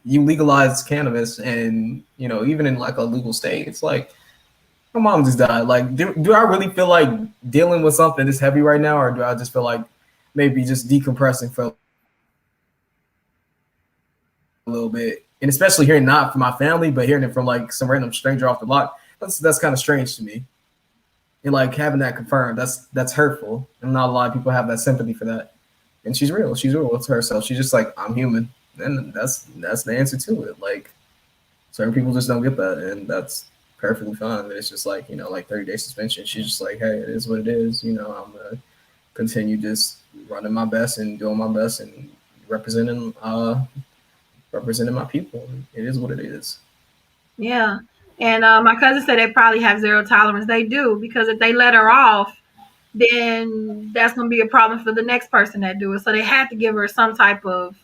you legalize cannabis and you know even in like a legal state, it's like. My mom just died. Like, do I really feel like dealing with something this heavy right now, or do I just feel like maybe just decompressing for a little bit? And especially hearing not from my family, but hearing it from like some random stranger off the block, that's kind of strange to me. And like having that confirmed, that's hurtful. And not a lot of people have that sympathy for that. And she's real. She's real with herself. She's just like, I'm human, and that's the answer to it. Like certain people just don't get that, and that's perfectly fine. It's just like, you know, like 30-day suspension. She's just like, hey, it is what it is. You know, I'm gonna continue just running my best and doing my best and representing my people. It is what it is. Yeah. And my cousin said they probably have zero tolerance. They do, because if they let her off, then that's going to be a problem for the next person that do it. So they had to give her some type of,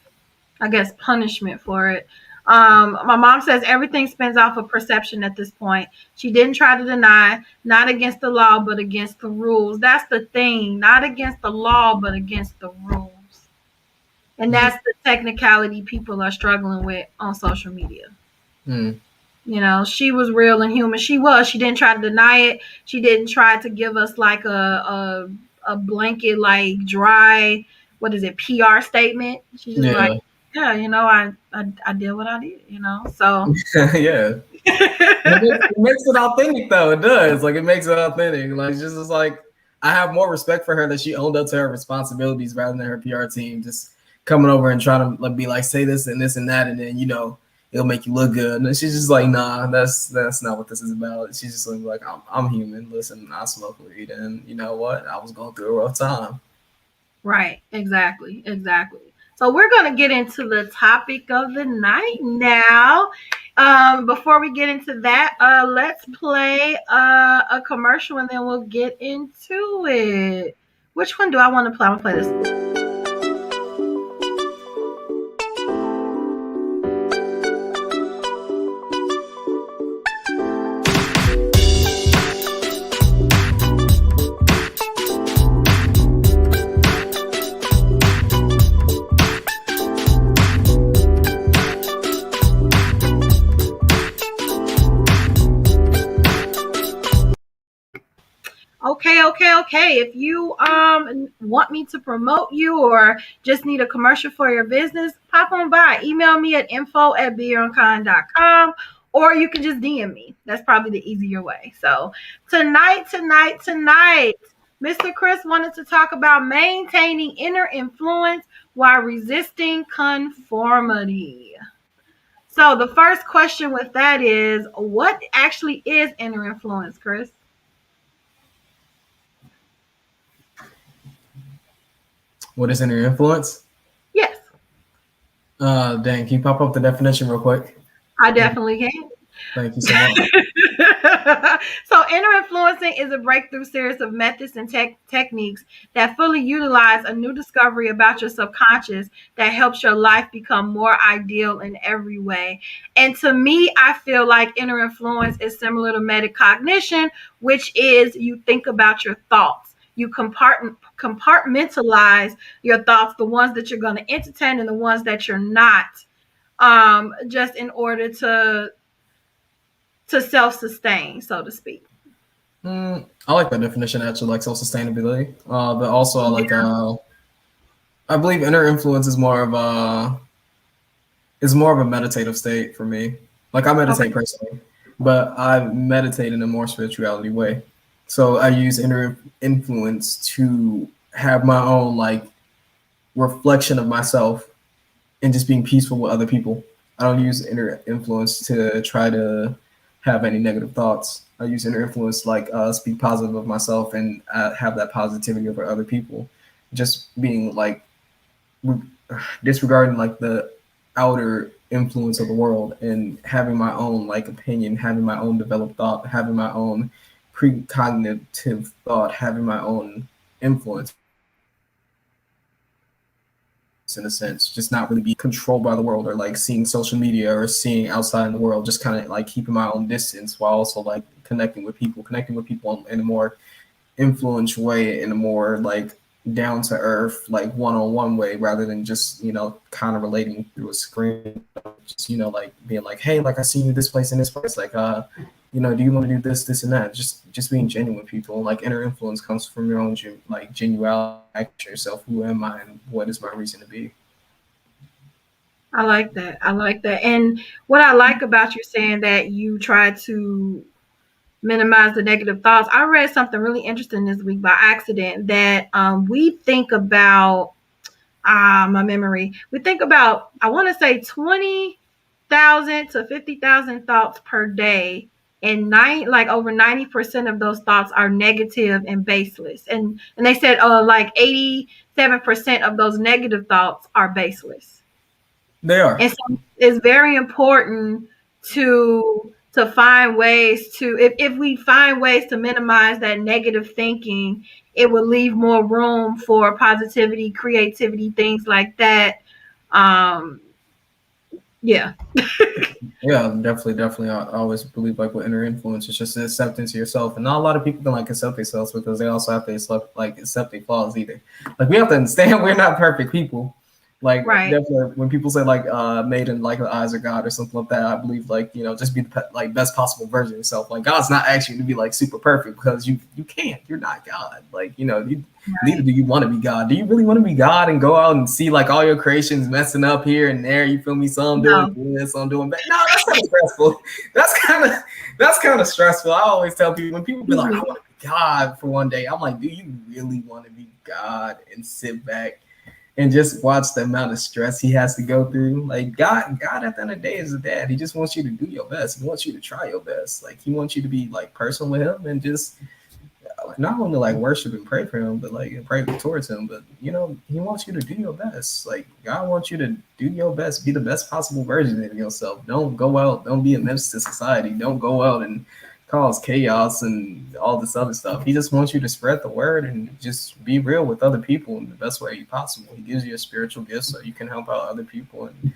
I guess, punishment for it. My mom says everything spins off of perception at this point. She didn't try to deny, not against the law, but against the rules. That's the thing, not against the law, but against the rules. And that's the technicality people are struggling with on social media. Mm. You know, she was real and human. She was. She didn't try to deny it. She didn't try to give us like a blanket, like dry, what is it, PR statement. She's just like, yeah, you know, I did what I did, you know. So yeah. It makes it authentic though. It does. Like it makes it authentic. Like it's like I have more respect for her that she owned up to her responsibilities rather than her PR team just coming over and trying to be like say this and that, and then you know it'll make you look good. And she's just like, nah, that's not what this is about. She's just like, I'm human. Listen, I smoke weed, and you know what? I was going through a rough time. Right. Exactly. So we're going to get into the topic of the night now. Before we get into that, let's play a commercial and then we'll get into it. Which one do I want to play? I'm going to play this. Okay. If you want me to promote you or just need a commercial for your business, pop on by. Email me at info@beyoncon.com, or you can just DM me. That's probably the easier way. So tonight, Mr. Chris wanted to talk about maintaining inner influence while resisting conformity. So the first question with that is, what actually is inner influence, Chris? What is inner influence? Yes. Dang, can you pop up the definition real quick? I definitely can. Thank you so much. So inner influencing is a breakthrough series of methods and techniques that fully utilize a new discovery about your subconscious that helps your life become more ideal in every way. And to me, I feel like inner influence is similar to metacognition, which is you think about your thoughts. you compartmentalize your thoughts, the ones that you're going to entertain and the ones that you're not, just in order to self-sustain, so to speak. I like that definition, actually, like self-sustainability. But also, I believe inner influence is more of a meditative state for me. Like, I meditate personally, but I meditate in a more spirituality way. So I use inner influence to have my own like reflection of myself and just being peaceful with other people. I don't use inner influence to try to have any negative thoughts. I use inner influence like speak positive of myself and have that positivity over other people. Just being like disregarding like the outer influence of the world and having my own like opinion, having my own developed thought, having my own precognitive thought, having my own influence in a sense, just not really be controlled by the world or like seeing social media or seeing outside in the world, just kind of like keeping my own distance while also like connecting with people in a more influential way, in a more like down to earth, like one-on-one way, rather than just, you know, kind of relating through a screen, just, you know, like being like, hey, like I see you this place and this place, like you know, do you want to do this and that? Just being genuine with people. Like inner influence comes from your own like genuality, asking yourself, who am I and what is my reason to be? I like that. And what I like about you saying that you try to minimize the negative thoughts, I read something really interesting this week by accident that we think about my memory. We think about, I want to say 20,000 to 50,000 thoughts per day, and over 90% of those thoughts are negative and baseless. And they said like 87% of those negative thoughts are baseless. They are. And so it's very important to find ways to, if we find ways to minimize that negative thinking, it will leave more room for positivity, creativity, things like that. Yeah. Yeah, definitely. I always believe like with inner influence, it's just acceptance of yourself, and not a lot of people can like accept themselves because they also have to accept their flaws either. Like we have to understand we're not perfect people. Like definitely when people say like made in like the eyes of God or something like that, I believe like, you know, just be the like best possible version of yourself. Like God's not asking you to be like super perfect because you can't. You're not God. Like, you know, neither do you want to be God. Do you really want to be God and go out and see like all your creations messing up here and there? You feel me? Some doing this, some doing that. No, that's kind of stressful. That's kind of stressful. I always tell people when people be like, I want to be God for one day. I'm like, do you really want to be God and sit back and just watch the amount of stress he has to go through? Like God at the end of the day is a dad. He just wants you to do your best. He wants you to try your best. Like he wants you to be like personal with him and just not only like worship and pray for him, but like pray towards him. But you know, he wants you to do your best. Like God wants you to do your best, be the best possible version of yourself. Don't go out, don't be a menace to society. Don't go out and cause chaos and all this other stuff. He just wants you to spread the word and just be real with other people in the best way possible. He gives you a spiritual gift so you can help out other people and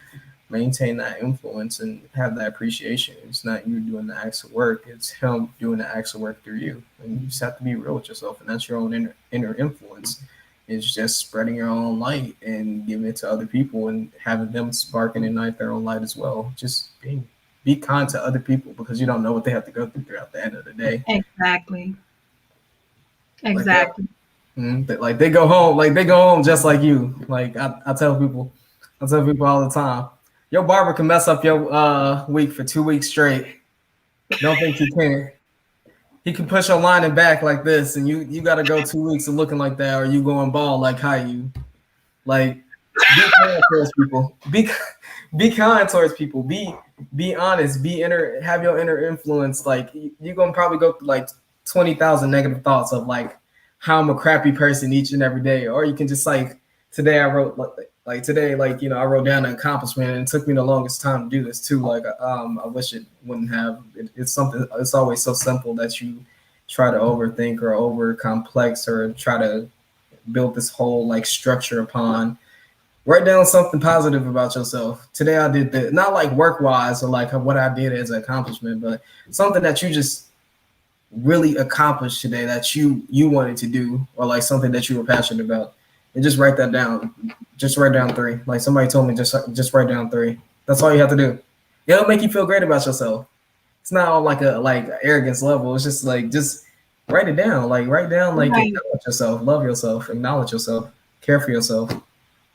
maintain that influence and have that appreciation. It's not you doing the acts of work, it's him doing the acts of work through you. And you just have to be real with yourself, and that's your own inner influence. It's just spreading your own light and giving it to other people and having them spark and ignite their own light as well. Just be kind to other people because you don't know what they have to go through at the end of the day. Exactly. Like they go home just like you. Like I tell people all the time, your barber can mess up your week for 2 weeks straight. Don't think he can. He can push your lining back like this, and you got to go 2 weeks of looking like that, or you going bald like Caillou. Like be kind towards people. Be kind towards people. Be honest. Have your inner influence. Like you're gonna probably go through like 20,000 negative thoughts of like how I'm a crappy person each and every day, or you can just like today I wrote I wrote down an accomplishment, and it took me the longest time to do this too. Like I wish it wouldn't have. It's something. It's always so simple that you try to overthink or over complex or try to build this whole like structure upon. Write down something positive about yourself. Today I did that, not like work wise or like what I did as an accomplishment, but something that you just really accomplish today that you wanted to do, or like something that you were passionate about, and just write that down. Just write down 3. Like somebody told me, just write down 3. That's all you have to do. It'll make you feel great about yourself. It's not on like a arrogance level. It's just like just write it down. Like write down like Right. acknowledge yourself, love yourself, acknowledge yourself, care for yourself.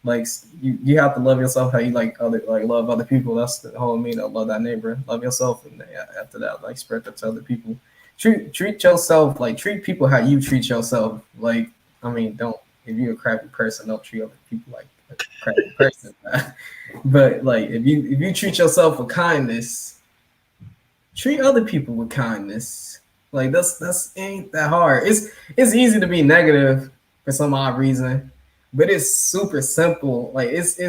Like you have to love yourself how you love other people. That's the whole meaning of love thy neighbor. Love yourself, and after that, like spread that to other people. Treat yourself like treat people how you treat yourself. Like I mean, don't if you're a crappy person, don't treat other people like a crappy person. But like if you treat yourself with kindness, treat other people with kindness. Like that's ain't that hard. It's easy to be negative for some odd reason, but it's super simple. Like it's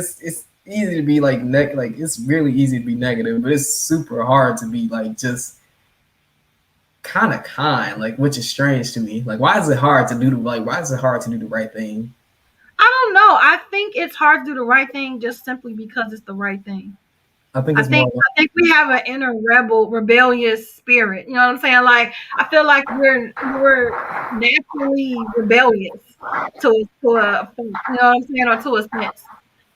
easy to be like like it's really easy to be negative, but it's super hard to be like just kind of kind, like which is strange to me. Like why is it hard to do the right thing? I don't know. I think it's hard to do the right thing just simply because it's the right thing. I think I it's more. think I think we have an inner rebellious spirit. You know what I'm saying? Like I feel like we're naturally rebellious to a you know what I'm saying, or to a sense.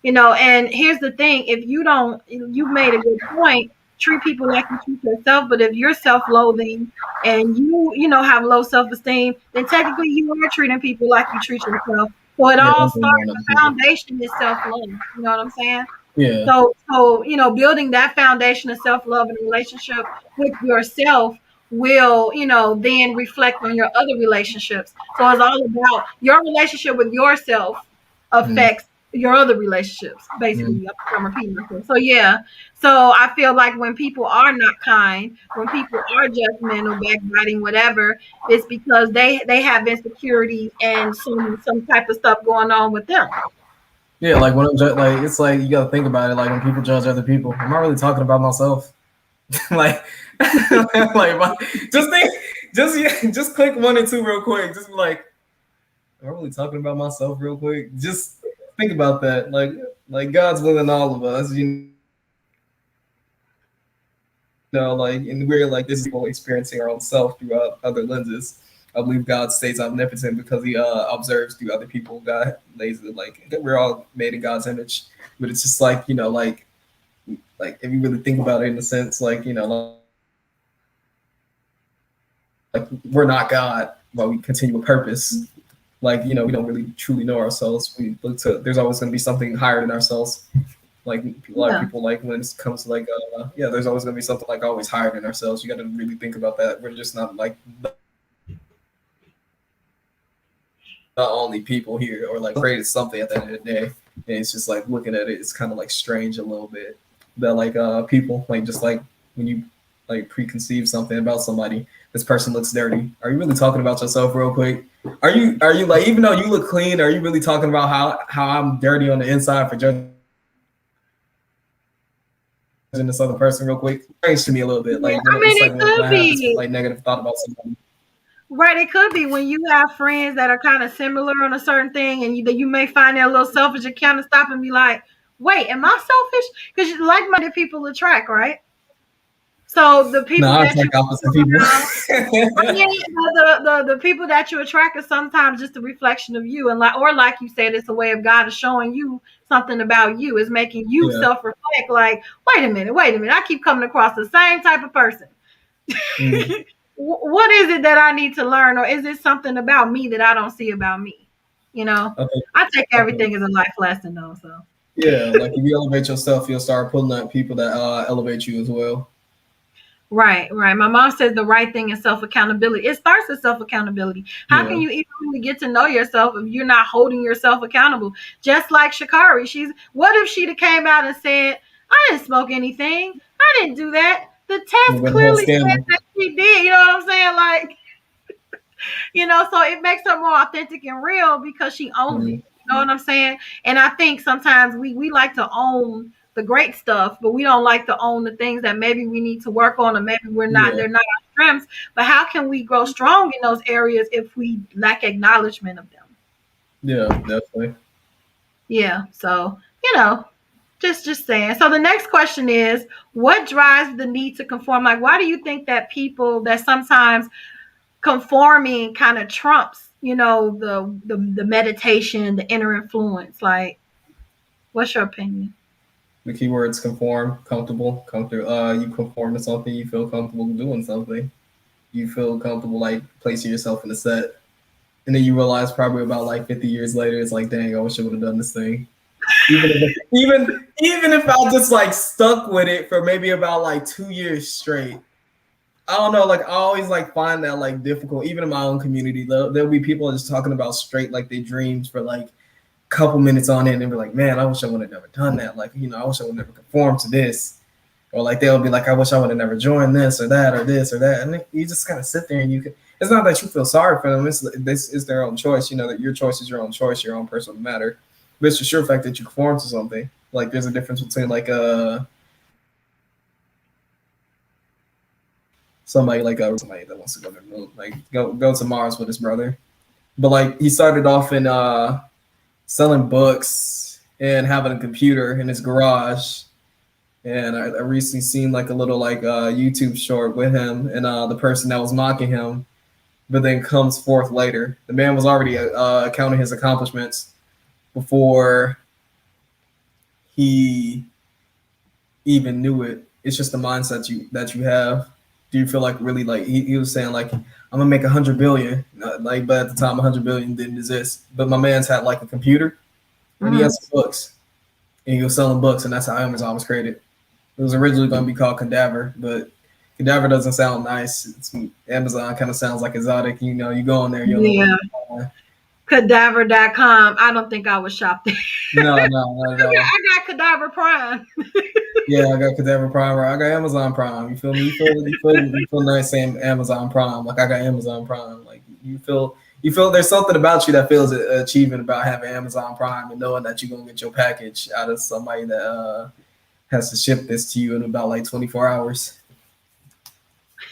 You know, and here's the thing: if you don't, you've made a good point. Treat people like you treat yourself. But if you're self-loathing and you know have low self-esteem, then technically you are treating people like you treat yourself. So it Yeah, all don't be starts. one of The the people. foundation is self-love. You know what I'm saying? Yeah, So you know, building that foundation of self-love and relationship with yourself will, you know, then reflect on your other relationships. So it's all about your relationship with yourself mm, affects your other relationships, mm. basically. I'm repeating myself. So yeah. So I feel like when people are not kind, when people are judgmental, backbiting, whatever, it's because they have insecurity and some type of stuff going on with them. Yeah. Like when like it's like you gotta think about it. Like when people judge other people, am I really talking about myself? Like, like just think, just click 1 and 2 real quick. Just be like, am I really talking about myself real quick? Just think about that. Like God's willing all of us, like, and we're like this is people experiencing our own self through other lenses. I believe God stays omnipotent because He observes through other people. God lays it like we're all made in God's image, but it's just like like if you really think about it in a sense, like like we're not God, but we continue with purpose. Like we don't really truly know ourselves. We look to there's always going to be something higher than ourselves. Like a lot of Yeah. people like when it comes to like yeah, there's always going to be something like always higher than ourselves. You got to really think about that. We're just not like the only people here, or like created something at the end of the day. And it's just like looking at it, it's kind of like strange a little bit that like people like just like when you like preconceive something about somebody, this person looks dirty. Are you really talking about yourself real quick? Are you like even though you look clean, are you really talking about how I'm dirty on the inside for judging this other person real quick? Strange to me a little bit. Yeah, Like when I it's mean, like it when could I have this be like negative thought about somebody. right. It could be when you have friends that are kind of similar on a certain thing, and you may find that a little selfish and kind of stop and be like, "Wait, am I selfish?" Because like-minded people attract, right? So the No, people I that you attract opposite hang people. around, I mean, the people that you attract is sometimes just a reflection of you, and like you said, it's a way of God is showing you something about you, is making you Yeah. self-reflect. Like, wait a minute, I keep coming across the same type of person. Mm. What is it that I need to learn, or is it something about me that I don't see about me? You know, I think, I take I think everything as a life lesson, though. So yeah, like if you elevate yourself, you'll start pulling up people that elevate you as well. right, right. My mom says the right thing is self accountability. It starts with self accountability. How can Yeah. you even really get to know yourself if you're not holding yourself accountable? Just like Shakari, what if she'd have came out and said, "I didn't smoke anything. I didn't do that." The You've test been a whole clearly said scammer. that she did. You know what I'm saying? Like, you know, so it makes her more authentic and real because she owned Mm. it. You know what I'm saying? And I think sometimes we like to own the great stuff, but we don't like to own the things that maybe we need to work on, or maybe Yeah. they're not our strengths. But how can we grow strong in those areas if we lack acknowledgement of them? Yeah, definitely. Yeah. So, you know, just saying. So the next question is, what drives the need to conform? Like, why do you think that people that sometimes conforming kind of trumps, the meditation, the inner influence. Like, what's your opinion? The keywords conform, comfortable, you conform to something, you feel comfortable doing something. You feel comfortable like placing yourself in a set. And then you realize probably about like 50 years later, it's like, dang, I wish I would have done this thing. Even if I just like stuck with it for maybe about like 2 years straight. I don't know, like I always like find that like difficult, even in my own community. There'll be people just talking about straight like their dreams for like a couple minutes on it, and be like, man, I wish I would have never done that. Like, I wish I would never conform to this. Or like they'll be like, I wish I would have never joined this or that or this or that. And then you just kind of sit there and it's not that you feel sorry for them. It's their own choice. That your choice is your own choice, your own personal matter. But it's the sure fact that you conform to something. Like there's a difference between like somebody that wants to go to the moon, like go to Mars with his brother. But like he started off in selling books and having a computer in his garage. And I recently seen like a little like YouTube short with him and the person that was mocking him, but then comes forth later. The man was already counting his accomplishments before he even knew it. It's just the mindset that you have. Do you feel like really like he was saying like, I'm gonna make 100 billion, like, but at the time 100 billion didn't exist. But my man's had like a computer and he has books and he was selling books, and that's how Amazon was created. It was originally going to be called Cadaver, but Cadaver doesn't sound nice. Amazon kind of sounds like exotic. You go on there. Cadaver.com. I don't think I would shop there. No, not at all. I got Cadaver Prime. Yeah, I got Cadaver Prime. I got Amazon Prime. You feel me? You feel nice saying Amazon Prime. Like I got Amazon Prime. Like you feel there's something about you that feels achievement about having Amazon Prime and knowing that you're going to get your package out of somebody that has to ship this to you in about like 24 hours.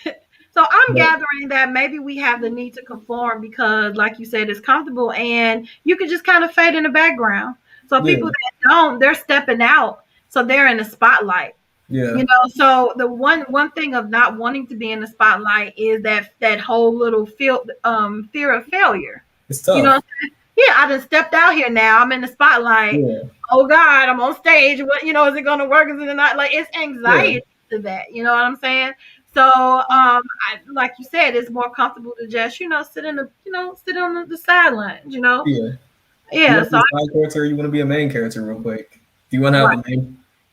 So I'm gathering that maybe we have the need to conform because, like you said, it's comfortable and you can just kind of fade in the background. So people that don't, they're stepping out. So they're in the spotlight. Yeah. So the one thing of not wanting to be in the spotlight is that whole little fear of failure. It's tough. You know what I'm saying? Yeah, I just stepped out here now. I'm in the spotlight. Yeah. Oh God, I'm on stage. What is it gonna work? Is it not? Like it's anxiety to that. You know what I'm saying? So like you said, it's more comfortable to just sit on the sidelines. Yeah. Yeah. So side character, you want to be a main character real quick. Do you want to have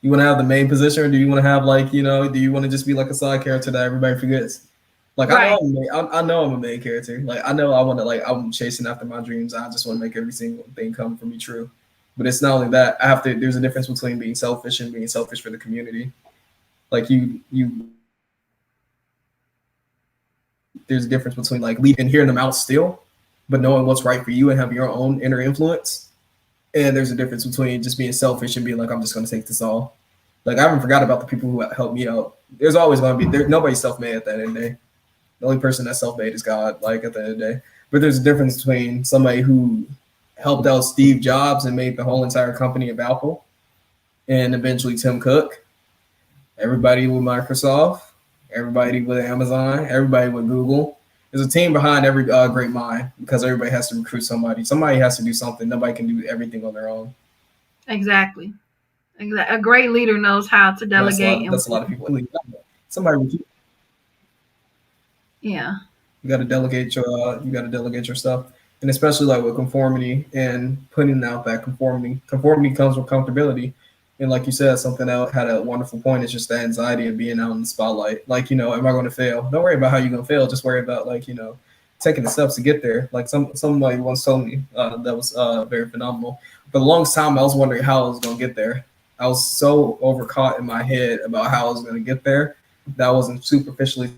you want to have the main position, or do you want to have like do you want to just be like a side character that everybody forgets? Like I know I'm a main character. Like I know I want to I'm chasing after my dreams. I just want to make every single thing come for me true. But it's not only that. There's a difference between being selfish and being selfish for the community. Like there's a difference between like leaving hearing them out still, but knowing what's right for you and having your own inner influence. And there's a difference between just being selfish and being like, I'm just going to take this all. Like I haven't forgot about the people who helped me out. There's always going to be nobody's self-made at the end of the day. The only person that's self-made is God, like at the end of the day. But there's a difference between somebody who helped out Steve Jobs and made the whole entire company of Apple, and eventually Tim Cook, everybody with Microsoft, everybody with Amazon, everybody with Google. There's a team behind every great mind because everybody has to recruit somebody. Somebody has to do something. Nobody can do everything on their own. Exactly. A great leader knows how to delegate. That's a lot of people. Somebody. Yeah. You got to delegate your stuff. And especially like with conformity and putting out that conformity. Conformity comes with comfortability. And like you said, something that had a wonderful point is just the anxiety of being out in the spotlight. Like, am I going to fail? Don't worry about how you're going to fail. Just worry about taking the steps to get there. Like somebody once told me that was very phenomenal. For the longest time, I was wondering how I was going to get there. I was so overcaught in my head about how I was going to get there that I wasn't superficially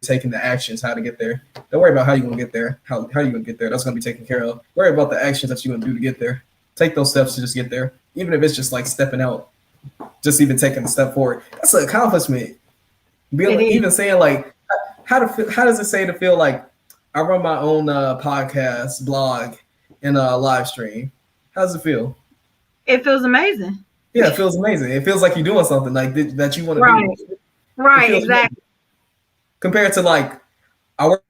taking the actions, how to get there. Don't worry about how you're going to get there. How you're going to get there. That's going to be taken care of. Worry about the actions that you're going to do to get there. Take those steps to just get there. Even if it's just like stepping out, just even taking a step forward. That's an accomplishment. Even saying like, how does it say to feel like I run my own podcast, blog, and live stream? How does it feel? It feels amazing. Yeah, it feels amazing. It feels like you're doing something like that you want to do. Right, exactly. compared to like I work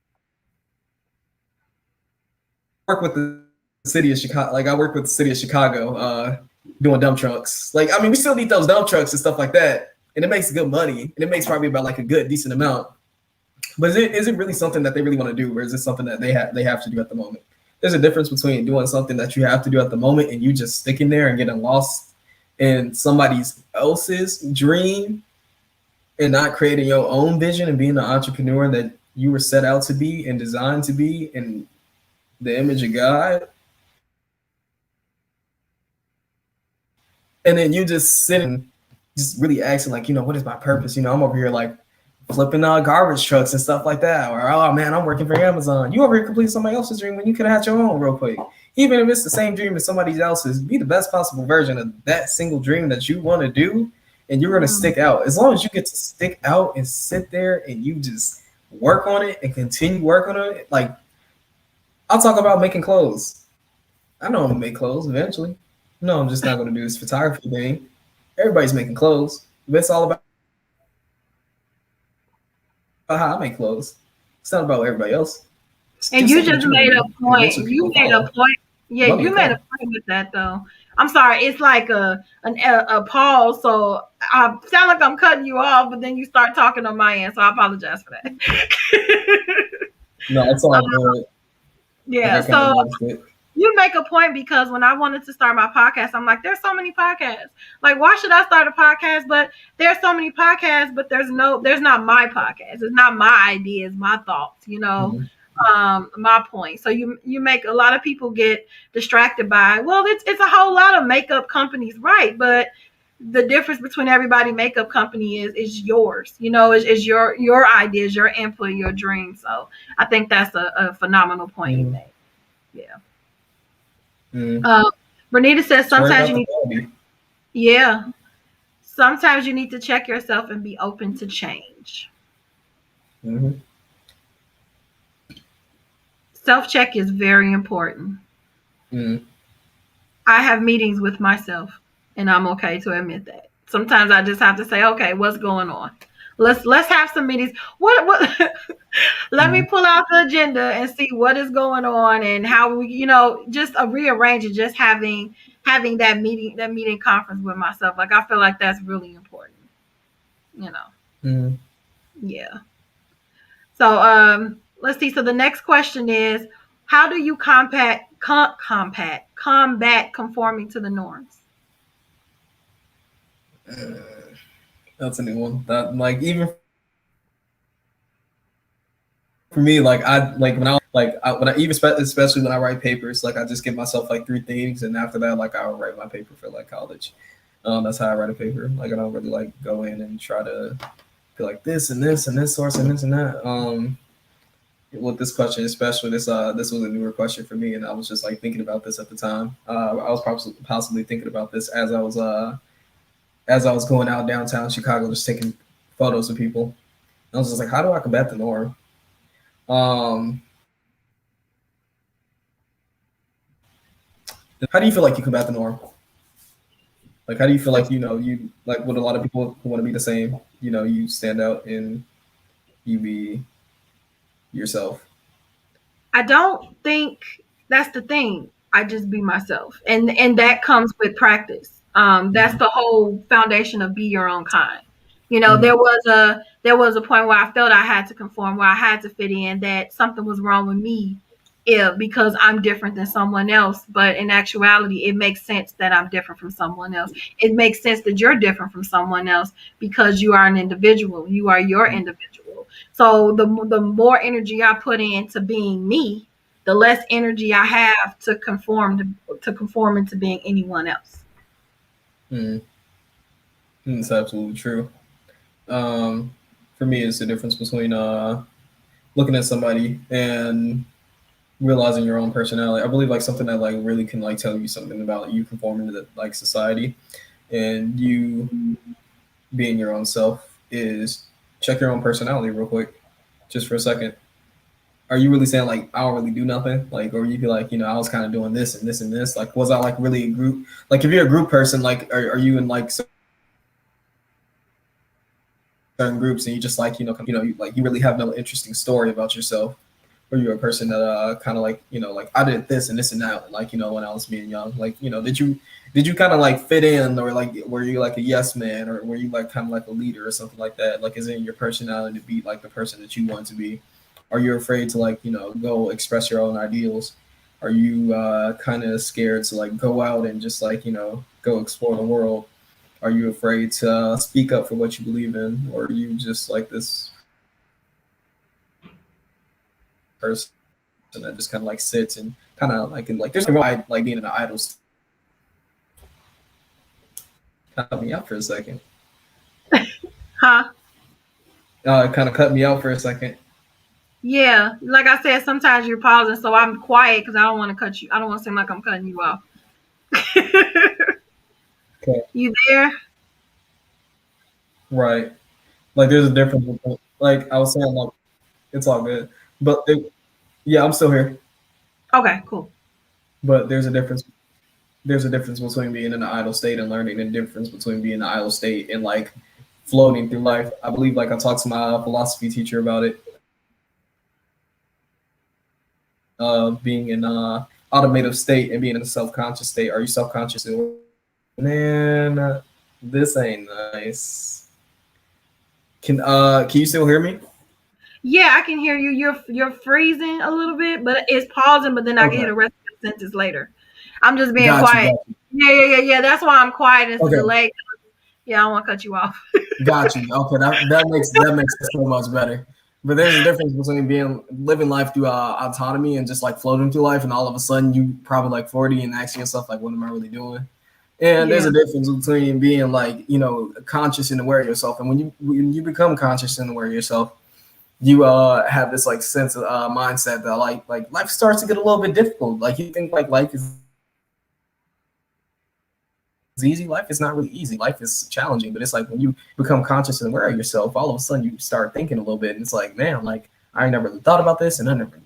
with the city of Chicago. Like I work with the city of Chicago, doing dump trucks. Like I mean, we still need those dump trucks and stuff like that, and it makes good money, and it makes probably about like a good decent amount. But is it really something that they really want to do, or is it something that they have to do at the moment? There's a difference between doing something that you have to do at the moment and you just sticking there and getting lost in somebody else's dream and not creating your own vision and being the entrepreneur that you were set out to be and designed to be in the image of God. And then you just sitting, just really asking like, what is my purpose? I'm over here like flipping garbage trucks and stuff like that. Or, oh man, I'm working for Amazon. You over here completing somebody else's dream when you could have had your own real quick. Even if it's the same dream as somebody else's, be the best possible version of that single dream that you want to do. And you're going to stick out. As long as you get to stick out and sit there and you just work on it and continue working on it. Like, I'll talk about making clothes. I know I'm going to make clothes eventually. No, I'm just not going to do this photography thing. Everybody's making clothes. But it's all about how I make clothes. It's not about everybody else. And you just made a point. You made a point. Yeah, you made a point with that though. I'm sorry, it's like a pause, so I sound like I'm cutting you off, but then you start talking on my end, so I apologize for that. No, it's all good. Yeah, so you make a point because when I wanted to start my podcast, I'm like, there's so many podcasts. Like, why should I start a podcast? But there's so many podcasts, but there's not my podcast. It's not my ideas, my thoughts, Mm-hmm. My point. So you make a lot of people get distracted by, well, it's a whole lot of makeup companies, right? But the difference between everybody makeup company is yours, is your ideas, your input, your dream. So I think that's a phenomenal point you made. Yeah. Renita says sometimes sometimes you need to check yourself and be open to change. Mm-hmm. Self-check is very important. I have meetings with myself, and I'm okay to admit that. Sometimes I just have to say, okay, what's going on? Let's have some meetings. What let me pull out the agenda and see what is going on and how we, just rearrange it, just having that meeting conference with myself. Like, I feel like that's really important. Yeah. So let's see. So the next question is, how do you combat conforming to the norms? That's a new one. That, like, even for me, like especially when I write papers, like I just give myself like 3 things, and after that, like I'll write my paper for like college. That's how I write a paper. Like I don't really like go in and try to be like this and this and this source and this and that. With this question, especially this was a newer question for me, and I was just like thinking about this at the time. I was possibly thinking about this as I was going out downtown Chicago, just taking photos of people. I was just like, how do I combat the norm? How do you feel like you combat the norm? Like, how do you feel like, you like with a lot of people who want to be the same, you stand out and you be yourself? I don't think that's the thing. I just be myself. And that comes with practice. That's the whole foundation of be your own kind. There was a point where I felt I had to conform, where I had to fit in, that something was wrong with me because I'm different than someone else. But in actuality, it makes sense that I'm different from someone else. It makes sense that you're different from someone else because you are an individual. You are your individual. So the more energy I put into being me, the less energy I have to conform into being anyone else. That's absolutely true. For me, it's the difference between looking at somebody and realizing your own personality. I believe like something that like really can like tell you something about you conforming to the, like society and you being your own self is check your own personality real quick, just for a second. Are you really saying like I don't really do nothing? Like, or you be like, I was kind of doing this and this and this. Like, was I like really a group? Like, if you're a group person, like, are you in like certain groups and you just like, you like you really have no interesting story about yourself. Or you're a person that kind of like, like I did this and this and that, like, when I was being young, like, did you kind of like fit in, or like were you like a yes man, or were you like kind of like a leader or something like that? Like, is it in your personality to be like the person that you want to be? Are you afraid to like, go express your own ideals? Are you kind of scared to like go out and just like, go explore the world? Are you afraid to speak up for what you believe in? Or are you just like this person that just kind of like sits and kind of like, and like there's a like being an idol. Cut me out for a second. Huh? It kind of cut me out for a second. Yeah, like I said, sometimes you're pausing, so I'm quiet because I don't want to cut you. I don't want to seem like I'm cutting you off. Okay. You there? Right. Like there's a difference. Like I was saying, like it's all good, but yeah, I'm still here. Okay, cool. But there's a difference. There's a difference between being in an idle state and learning, and difference between being in an idle state and like floating through life. I believe, like I talked to my philosophy teacher about it. Being in automative state and being in a self-conscious state. Are you self-conscious? Man, this ain't nice. Can you still hear me? Yeah, I can hear you. You're freezing a little bit, but it's pausing. But then I can hear the rest of the sentence later. I'm just being quiet. Yeah. That's why I'm quiet. It's the delay. Yeah, I don't want to cut you off. Got you. Okay, that makes it so much better. But there's a difference between living life through autonomy and just like floating through life, and all of a sudden you probably like 40 and asking yourself like, what am I really doing? And there's a difference between being like, conscious and aware of yourself. And when you become conscious and aware of yourself, you have this like sense of mindset that like life starts to get a little bit difficult. Like you think like life is easy. Life is not really easy. Life is challenging, but it's like when you become conscious and aware of yourself, all of a sudden you start thinking a little bit, and it's like, man, like I never really thought about this, and I never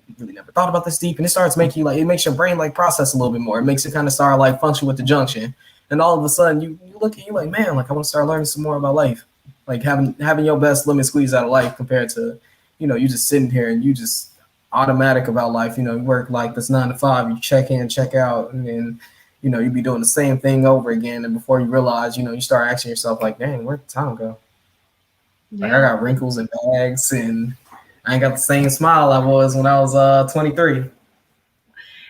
thought about this deep, and it starts making like, it makes your brain like process a little bit more. It makes it kind of start like function with the junction, and all of a sudden you look at you like, man, like I want to start learning some more about life, like having your best lemon squeeze out of life compared to, you just sitting here and you just automatic about life. You work like this 9 to 5, you check in, check out, and then you be doing the same thing over again, and before you realize, you start asking yourself like, dang, where'd the time go? Like I got wrinkles and bags, and I ain't got the same smile I was when I was 23.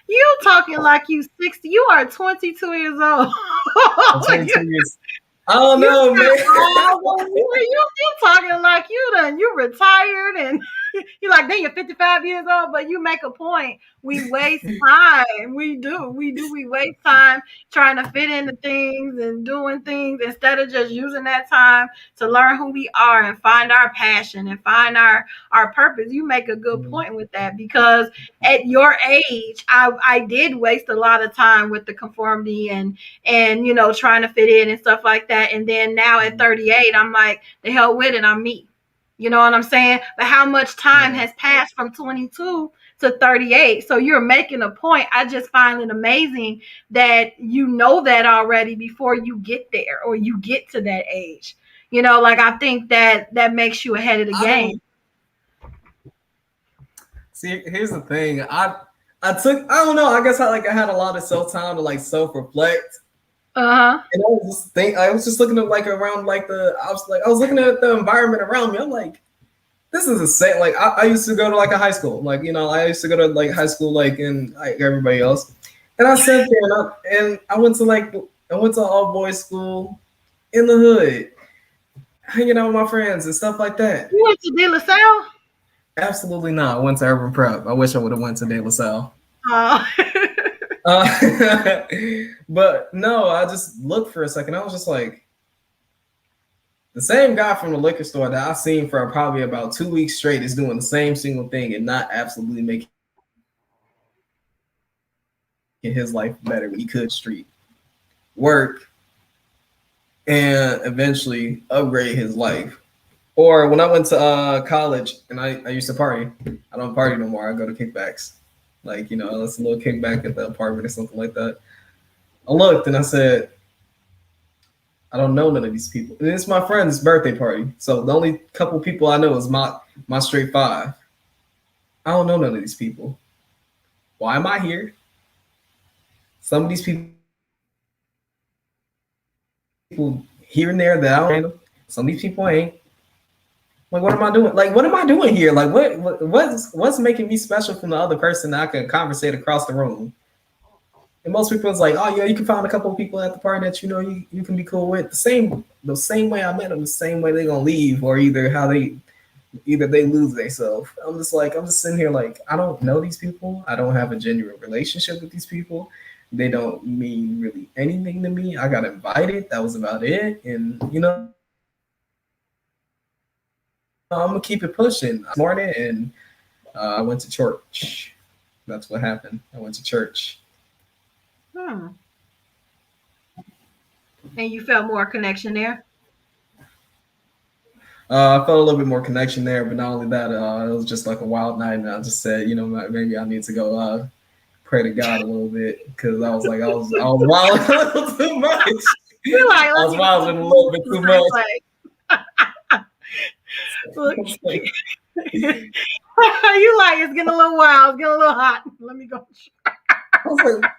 You talking like you 60? You are 22 years old. 22 years. I don't know, man. You talking like you retired, and you're like, then you're 55 years old, but you make a point. We waste time. We do. We waste time trying to fit into things and doing things instead of just using that time to learn who we are and find our passion and find our purpose. You make a good point with that, because at your age, I did waste a lot of time with the conformity and trying to fit in and stuff like that. And then now at 38, I'm like, the hell with it, I'm me. You know what I'm saying? But how much time has passed from 22 to 38? So you're making a point. I just find it amazing that you know that already before you get there, or you get to that age. Like I think that makes you ahead of the game. See, here's the thing. I don't know. I guess I had a lot of time to like self-reflect. And I was just looking at like around like I was looking at the environment around me. I'm like, this is the same. Like I used to go to like a high school, like I used to go to like high school like in like everybody else. And I sat there and I went to all boys school in the hood, hanging out with my friends and stuff like that. You went to De La Salle? Absolutely not. I went to Urban Prep. I wish I would have went to De La Salle. But no, I just looked for a second. I was just like, the same guy from the liquor store that I've seen for probably about 2 weeks straight is doing the same single thing and not absolutely making his life better. He could street work and eventually upgrade his life. Or when I went to college and I used to party, I don't party no more. I go to kickbacks. Like, it's a little kickback at the apartment or something like that. I looked and I said, I don't know none of these people. And it's my friend's birthday party. So the only couple people I know is my straight five. I don't know none of these people. Why am I here? Some of these people here and there that I don't know. Some of these people ain't. Like, what am I doing? Like, what am I doing here? Like, what's making me special from the other person that I can conversate across the room? And most people is like, oh yeah, you can find a couple of people at the party that you know you can be cool with. The same way I met them, the same way they're gonna leave, or either they lose themselves. I'm just sitting here like, I don't know these people. I don't have a genuine relationship with these people. They don't mean really anything to me. I got invited. That was about it. And I'm gonna keep it pushing. This morning, and I went to church. That's what happened. I went to church. And you felt more connection there? I felt a little bit more connection there, but not only that, it was just like a wild night, and I just said, maybe I need to go pray to God a little bit, because I was wild a little too much. I was wilding a little bit too much. Look, you like it's getting a little wild, it's getting a little hot. Let me go. I was like,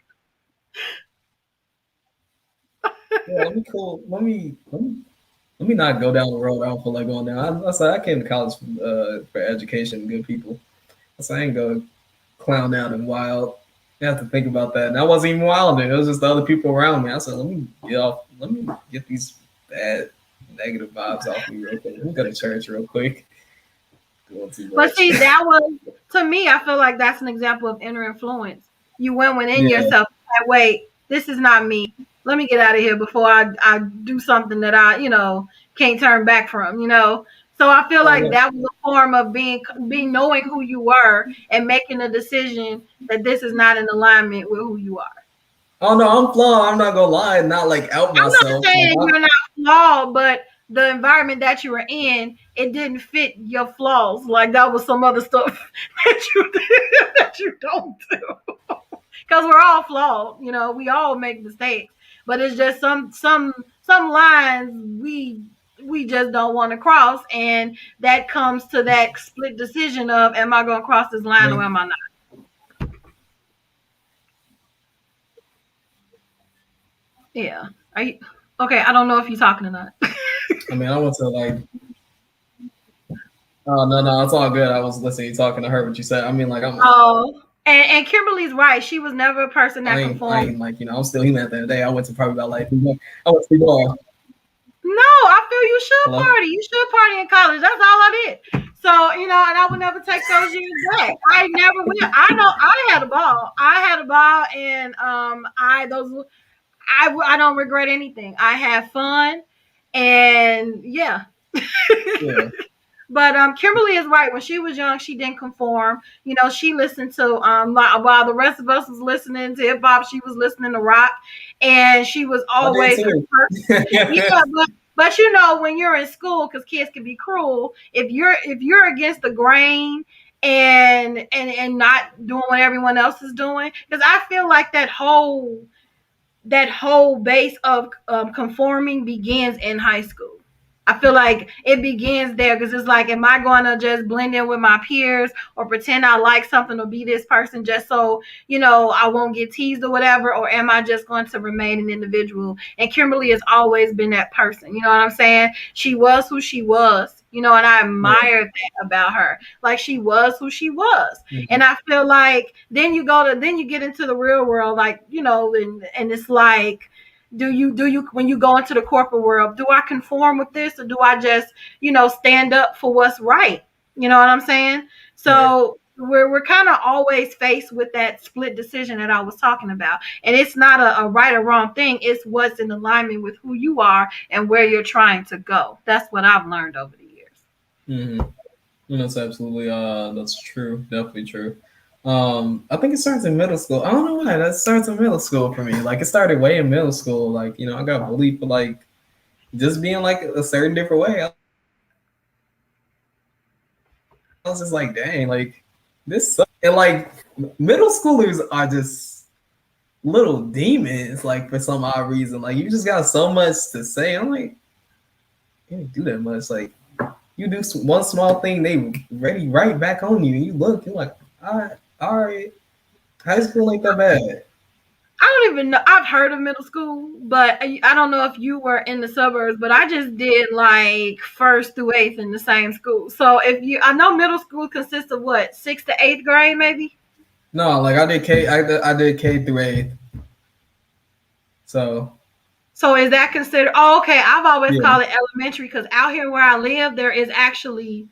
yeah, let me cool. Let me not go down the road I don't feel like going down. I said I came to college for education, good people. I said I ain't go clown out and wild. You have to think about that. And I wasn't even wilding. It was just the other people around me. I said, let me get these bad negative vibes off me real quick. Let me go to church real quick. But see, that was, to me, I feel like that's an example of inner influence. You went within yourself. Like, wait, this is not me. Let me get out of here before I do something that I, can't turn back from, So I feel like that was a form of being knowing who you were and making a decision that this is not in alignment with who you are. Oh no, I'm flawed. I'm not gonna lie and not like out myself. I'm not saying you're not flawed, but the environment that you were in, it didn't fit your flaws. Like that was some other stuff that you did that you don't do. Because we're all flawed, we all make mistakes. But it's just some lines we just don't want to cross, and that comes to that split decision of, am I going to cross this line or am I not? Yeah. Are you okay? I don't know if you're talking or not. I mean, I want to like. Oh no, it's all good. I was listening, talking to her, what you said. I mean, like I'm. Oh. And Kimberly's right. She was never a person that conformed. I ain't like, I'm still human at the end of the day. I went to probably about like, I went to ball. No, I feel you should party. You should party in college. That's all I did. So, and I would never take those years back. I never will. I know I had a ball. And I don't regret anything. I had fun, and yeah. But Kimberly is right. When she was young, she didn't conform. She listened to while the rest of us was listening to hip hop, she was listening to rock, and she was always yeah. But when you're in school, because kids can be cruel, if you're against the grain and not doing what everyone else is doing, because I feel like that whole base of conforming begins in high school. I feel like it begins there, because it's like, am I going to just blend in with my peers or pretend I like something or be this person just so, I won't get teased or whatever? Or am I just going to remain an individual? And Kimberly has always been that person. You know what I'm saying? She was who she was, and I admired that about her. Like, she was who she was. Mm-hmm. And I feel like then you get into the real world, like, and it's like, do you when you go into the corporate world, do I conform with this, or do I just stand up for what's right? You know what I'm saying? So we're kind of always faced with that split decision that I was talking about, and it's not a right or wrong thing. It's what's in alignment with who you are and where you're trying to go. That's what I've learned over the years. Mm-hmm. That's absolutely that's true, definitely true. I think it starts in middle school. I don't know why that starts in middle school for me. Like, it started way in middle school. Like, I got bullied for like just being like a certain different way. I was just like, dang, like this sucks. And like middle schoolers are just little demons, like for some odd reason. Like you just got so much to say. I'm like, you didn't do that much. Like you do one small thing, they ready right back on you. You look, you're like, all right. High school ain't that bad. I don't even know. I've heard of middle school, but I don't know if you were in the suburbs, but I just did like first through eighth in the same school. So I know middle school consists of what, sixth to eighth grade, maybe? No, like I did K through 8th. So is that considered? Oh, okay. I've always yeah. called it elementary because out here where I live, there is actually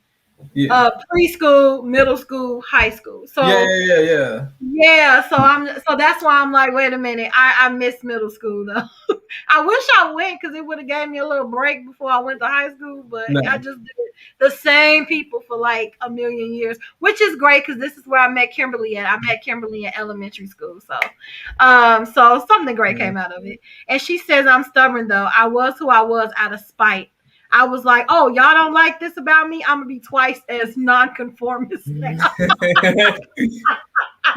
Yeah. Preschool, middle school, high school. So yeah. so that's why I'm like, wait a minute, I miss middle school though. I wish I went because it would have gave me a little break before I went to high school, but No. I just did the same people for like a million years, which is great because this is where I met Kimberly at. I met Kimberly in elementary school, so something great came out of it. And she says I'm stubborn though. I was who I was out of spite. I was like, oh, y'all don't like this about me? I'm going to be twice as nonconformist now. I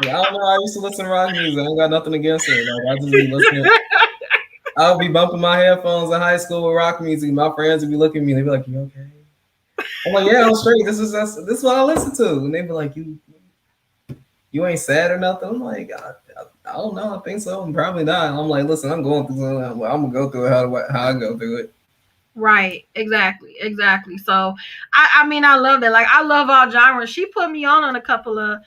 don't know. I used to listen to rock music. I don't got nothing against it. Like, I just be listening. I would be bumping my headphones in high school with rock music. My friends would be looking at me. They'd be like, you okay? I'm like, yeah, I'm straight. This is what I listen to. And they'd be like, you ain't sad or nothing? I'm like, I don't know. I think so. I'm probably not. I'm like, listen, I'm going through something. Well, I'm going to go through it how I go through it. Right, exactly. So I mean I love it. Like I love all genres. She put me on a couple of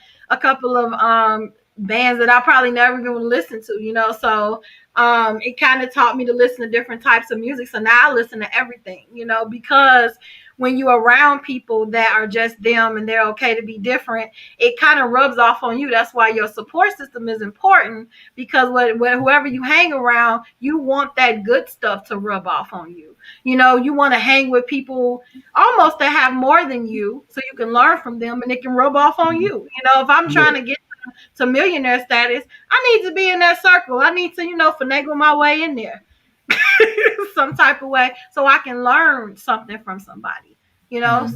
bands that I probably never even would listen to, you know. So it kind of taught me to listen to different types of music. So now I listen to everything, you know, because when you're around people that are just them and they're okay to be different, it kind of rubs off on you. That's why your support system is important, because whoever you hang around, you want that good stuff to rub off on you. You know, you want to hang with people almost that have more than you so you can learn from them and it can rub off on you. You know, if I'm trying to get to millionaire status, I need to be in that circle. I need to, you know, finagle my way in there some type of way so I can learn something from somebody, you know.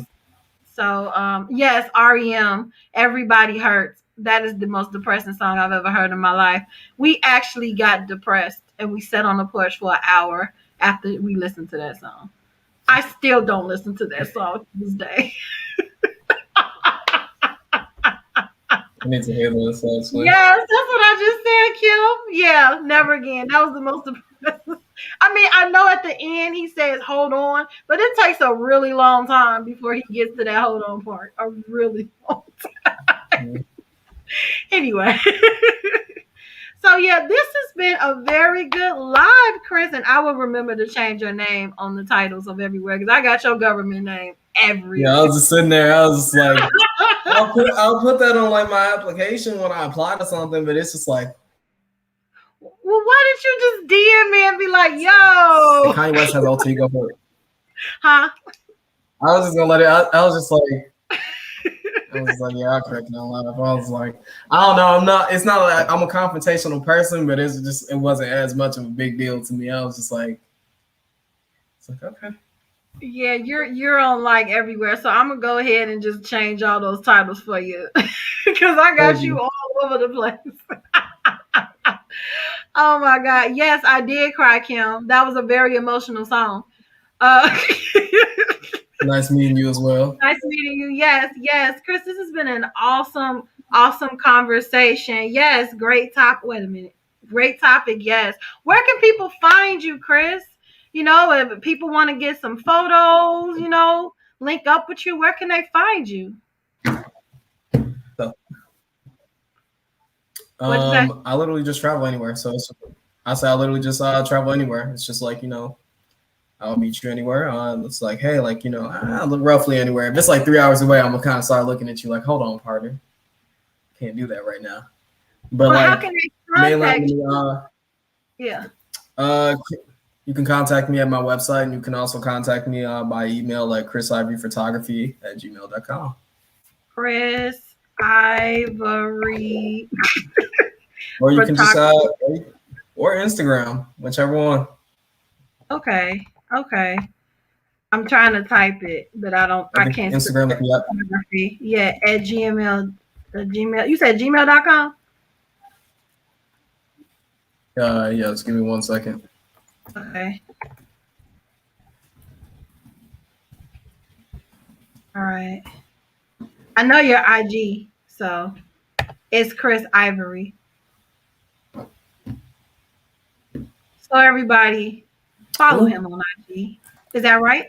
So yes, REM, Everybody Hurts. That is the most depressing song I've ever heard in my life. We actually got depressed and we sat on the porch for an hour after we listened to that song. I still don't listen to that song to this day. I need to hear those songs. Yes, that's what I just said, Kim. Yeah, never again. That was the most depressing. I mean, I know at the end he says hold on, but it takes a really long time before he gets to that hold on part. A really long time. Anyway. So yeah, this has been a very good live, Chris, and I will remember to change your name on the titles of everywhere because I got your government name everywhere. Yeah, I was just sitting there. I was just like, I'll put that on like my application when I apply to something, but it's just like, well, why didn't you just DM me and be like, yo? Kanye West has alter ego for it. Huh? I was just gonna let it. I was just like. I was like, yeah, I'll correct it online. I was like, I don't know. It's not like I'm a confrontational person, but it wasn't as much of a big deal to me. I was just like, it's like, okay. Yeah, you're on like everywhere. So I'm gonna go ahead and just change all those titles for you. Because I got you all over the place. Oh my God. Yes, I did cry, Kim. That was a very emotional song. Nice meeting you as well. Nice meeting you. Yes. Chris, this has been an awesome conversation. Yes, great topic. Wait a minute. Great topic, yes. Where can people find you, Chris? You know, if people want to get some photos, you know, link up with you, where can they find you? I literally just travel anywhere. So I say I literally just travel anywhere. It's just like, you know, I'll meet you anywhere. It's like, hey, like, you know, roughly anywhere. If it's like 3 hours away, I'm gonna kind of start looking at you like, hold on, partner. Can't do that right now. But like, how can they contact you? Yeah. You can contact me at my website, and you can also contact me by email at chrisivoryphotography@gmail.com. Chris IIvory. Or you can just or Instagram, whichever one. Okay. I'm trying to type it, but I can't. Instagram. Photography. Yeah, at Gmail. You said gmail.com? Yeah, just give me 1 second. Okay. All right. I know your IG, so it's Chris Ivory. So everybody, follow him on IG. Is that right?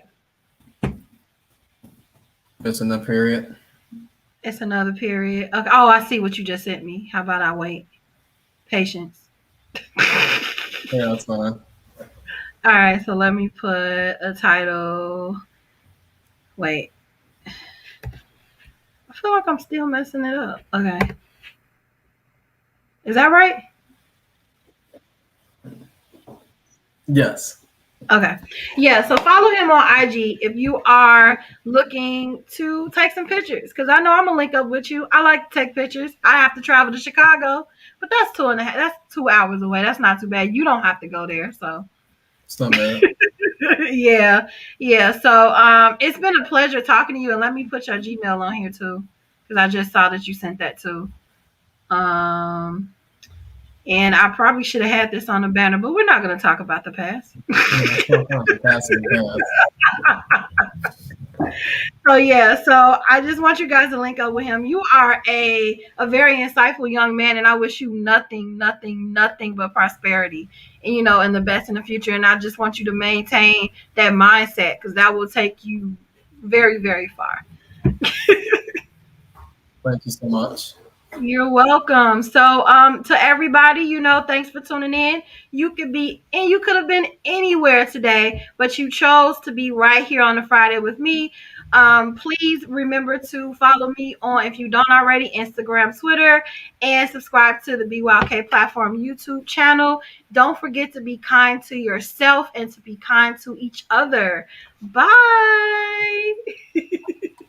It's in the period. It's another period. Okay. Oh, I see what you just sent me. How about I wait? Patience. Yeah, that's fine. All right, so let me put a title. Wait. I feel like I'm still messing it up. Okay. Is that right? Yes. Okay. Yeah, so follow him on IG if you are looking to take some pictures. Because I know I'm gonna link up with you. I like to take pictures. I have to travel to Chicago, but that's 2.5. That's 2 hours away. That's not too bad. You don't have to go there, so It's not bad. yeah. So it's been a pleasure talking to you, and let me put your Gmail on here too. Because I just saw that you sent that too. And I probably should have had this on the banner, but we're not going to talk about the past. So I just want you guys to link up with him. You are a very insightful young man, and I wish you nothing but prosperity, and and the best in the future. And I just want you to maintain that mindset because that will take you very, very far. Thank you so much. You're welcome. So, to everybody, thanks for tuning in. You could have been anywhere today, but you chose to be right here on the Friday with me. Please remember to follow me on, if you don't already, Instagram, Twitter, and subscribe to the BYOK platform YouTube channel. Don't forget to be kind to yourself and to be kind to each other. Bye.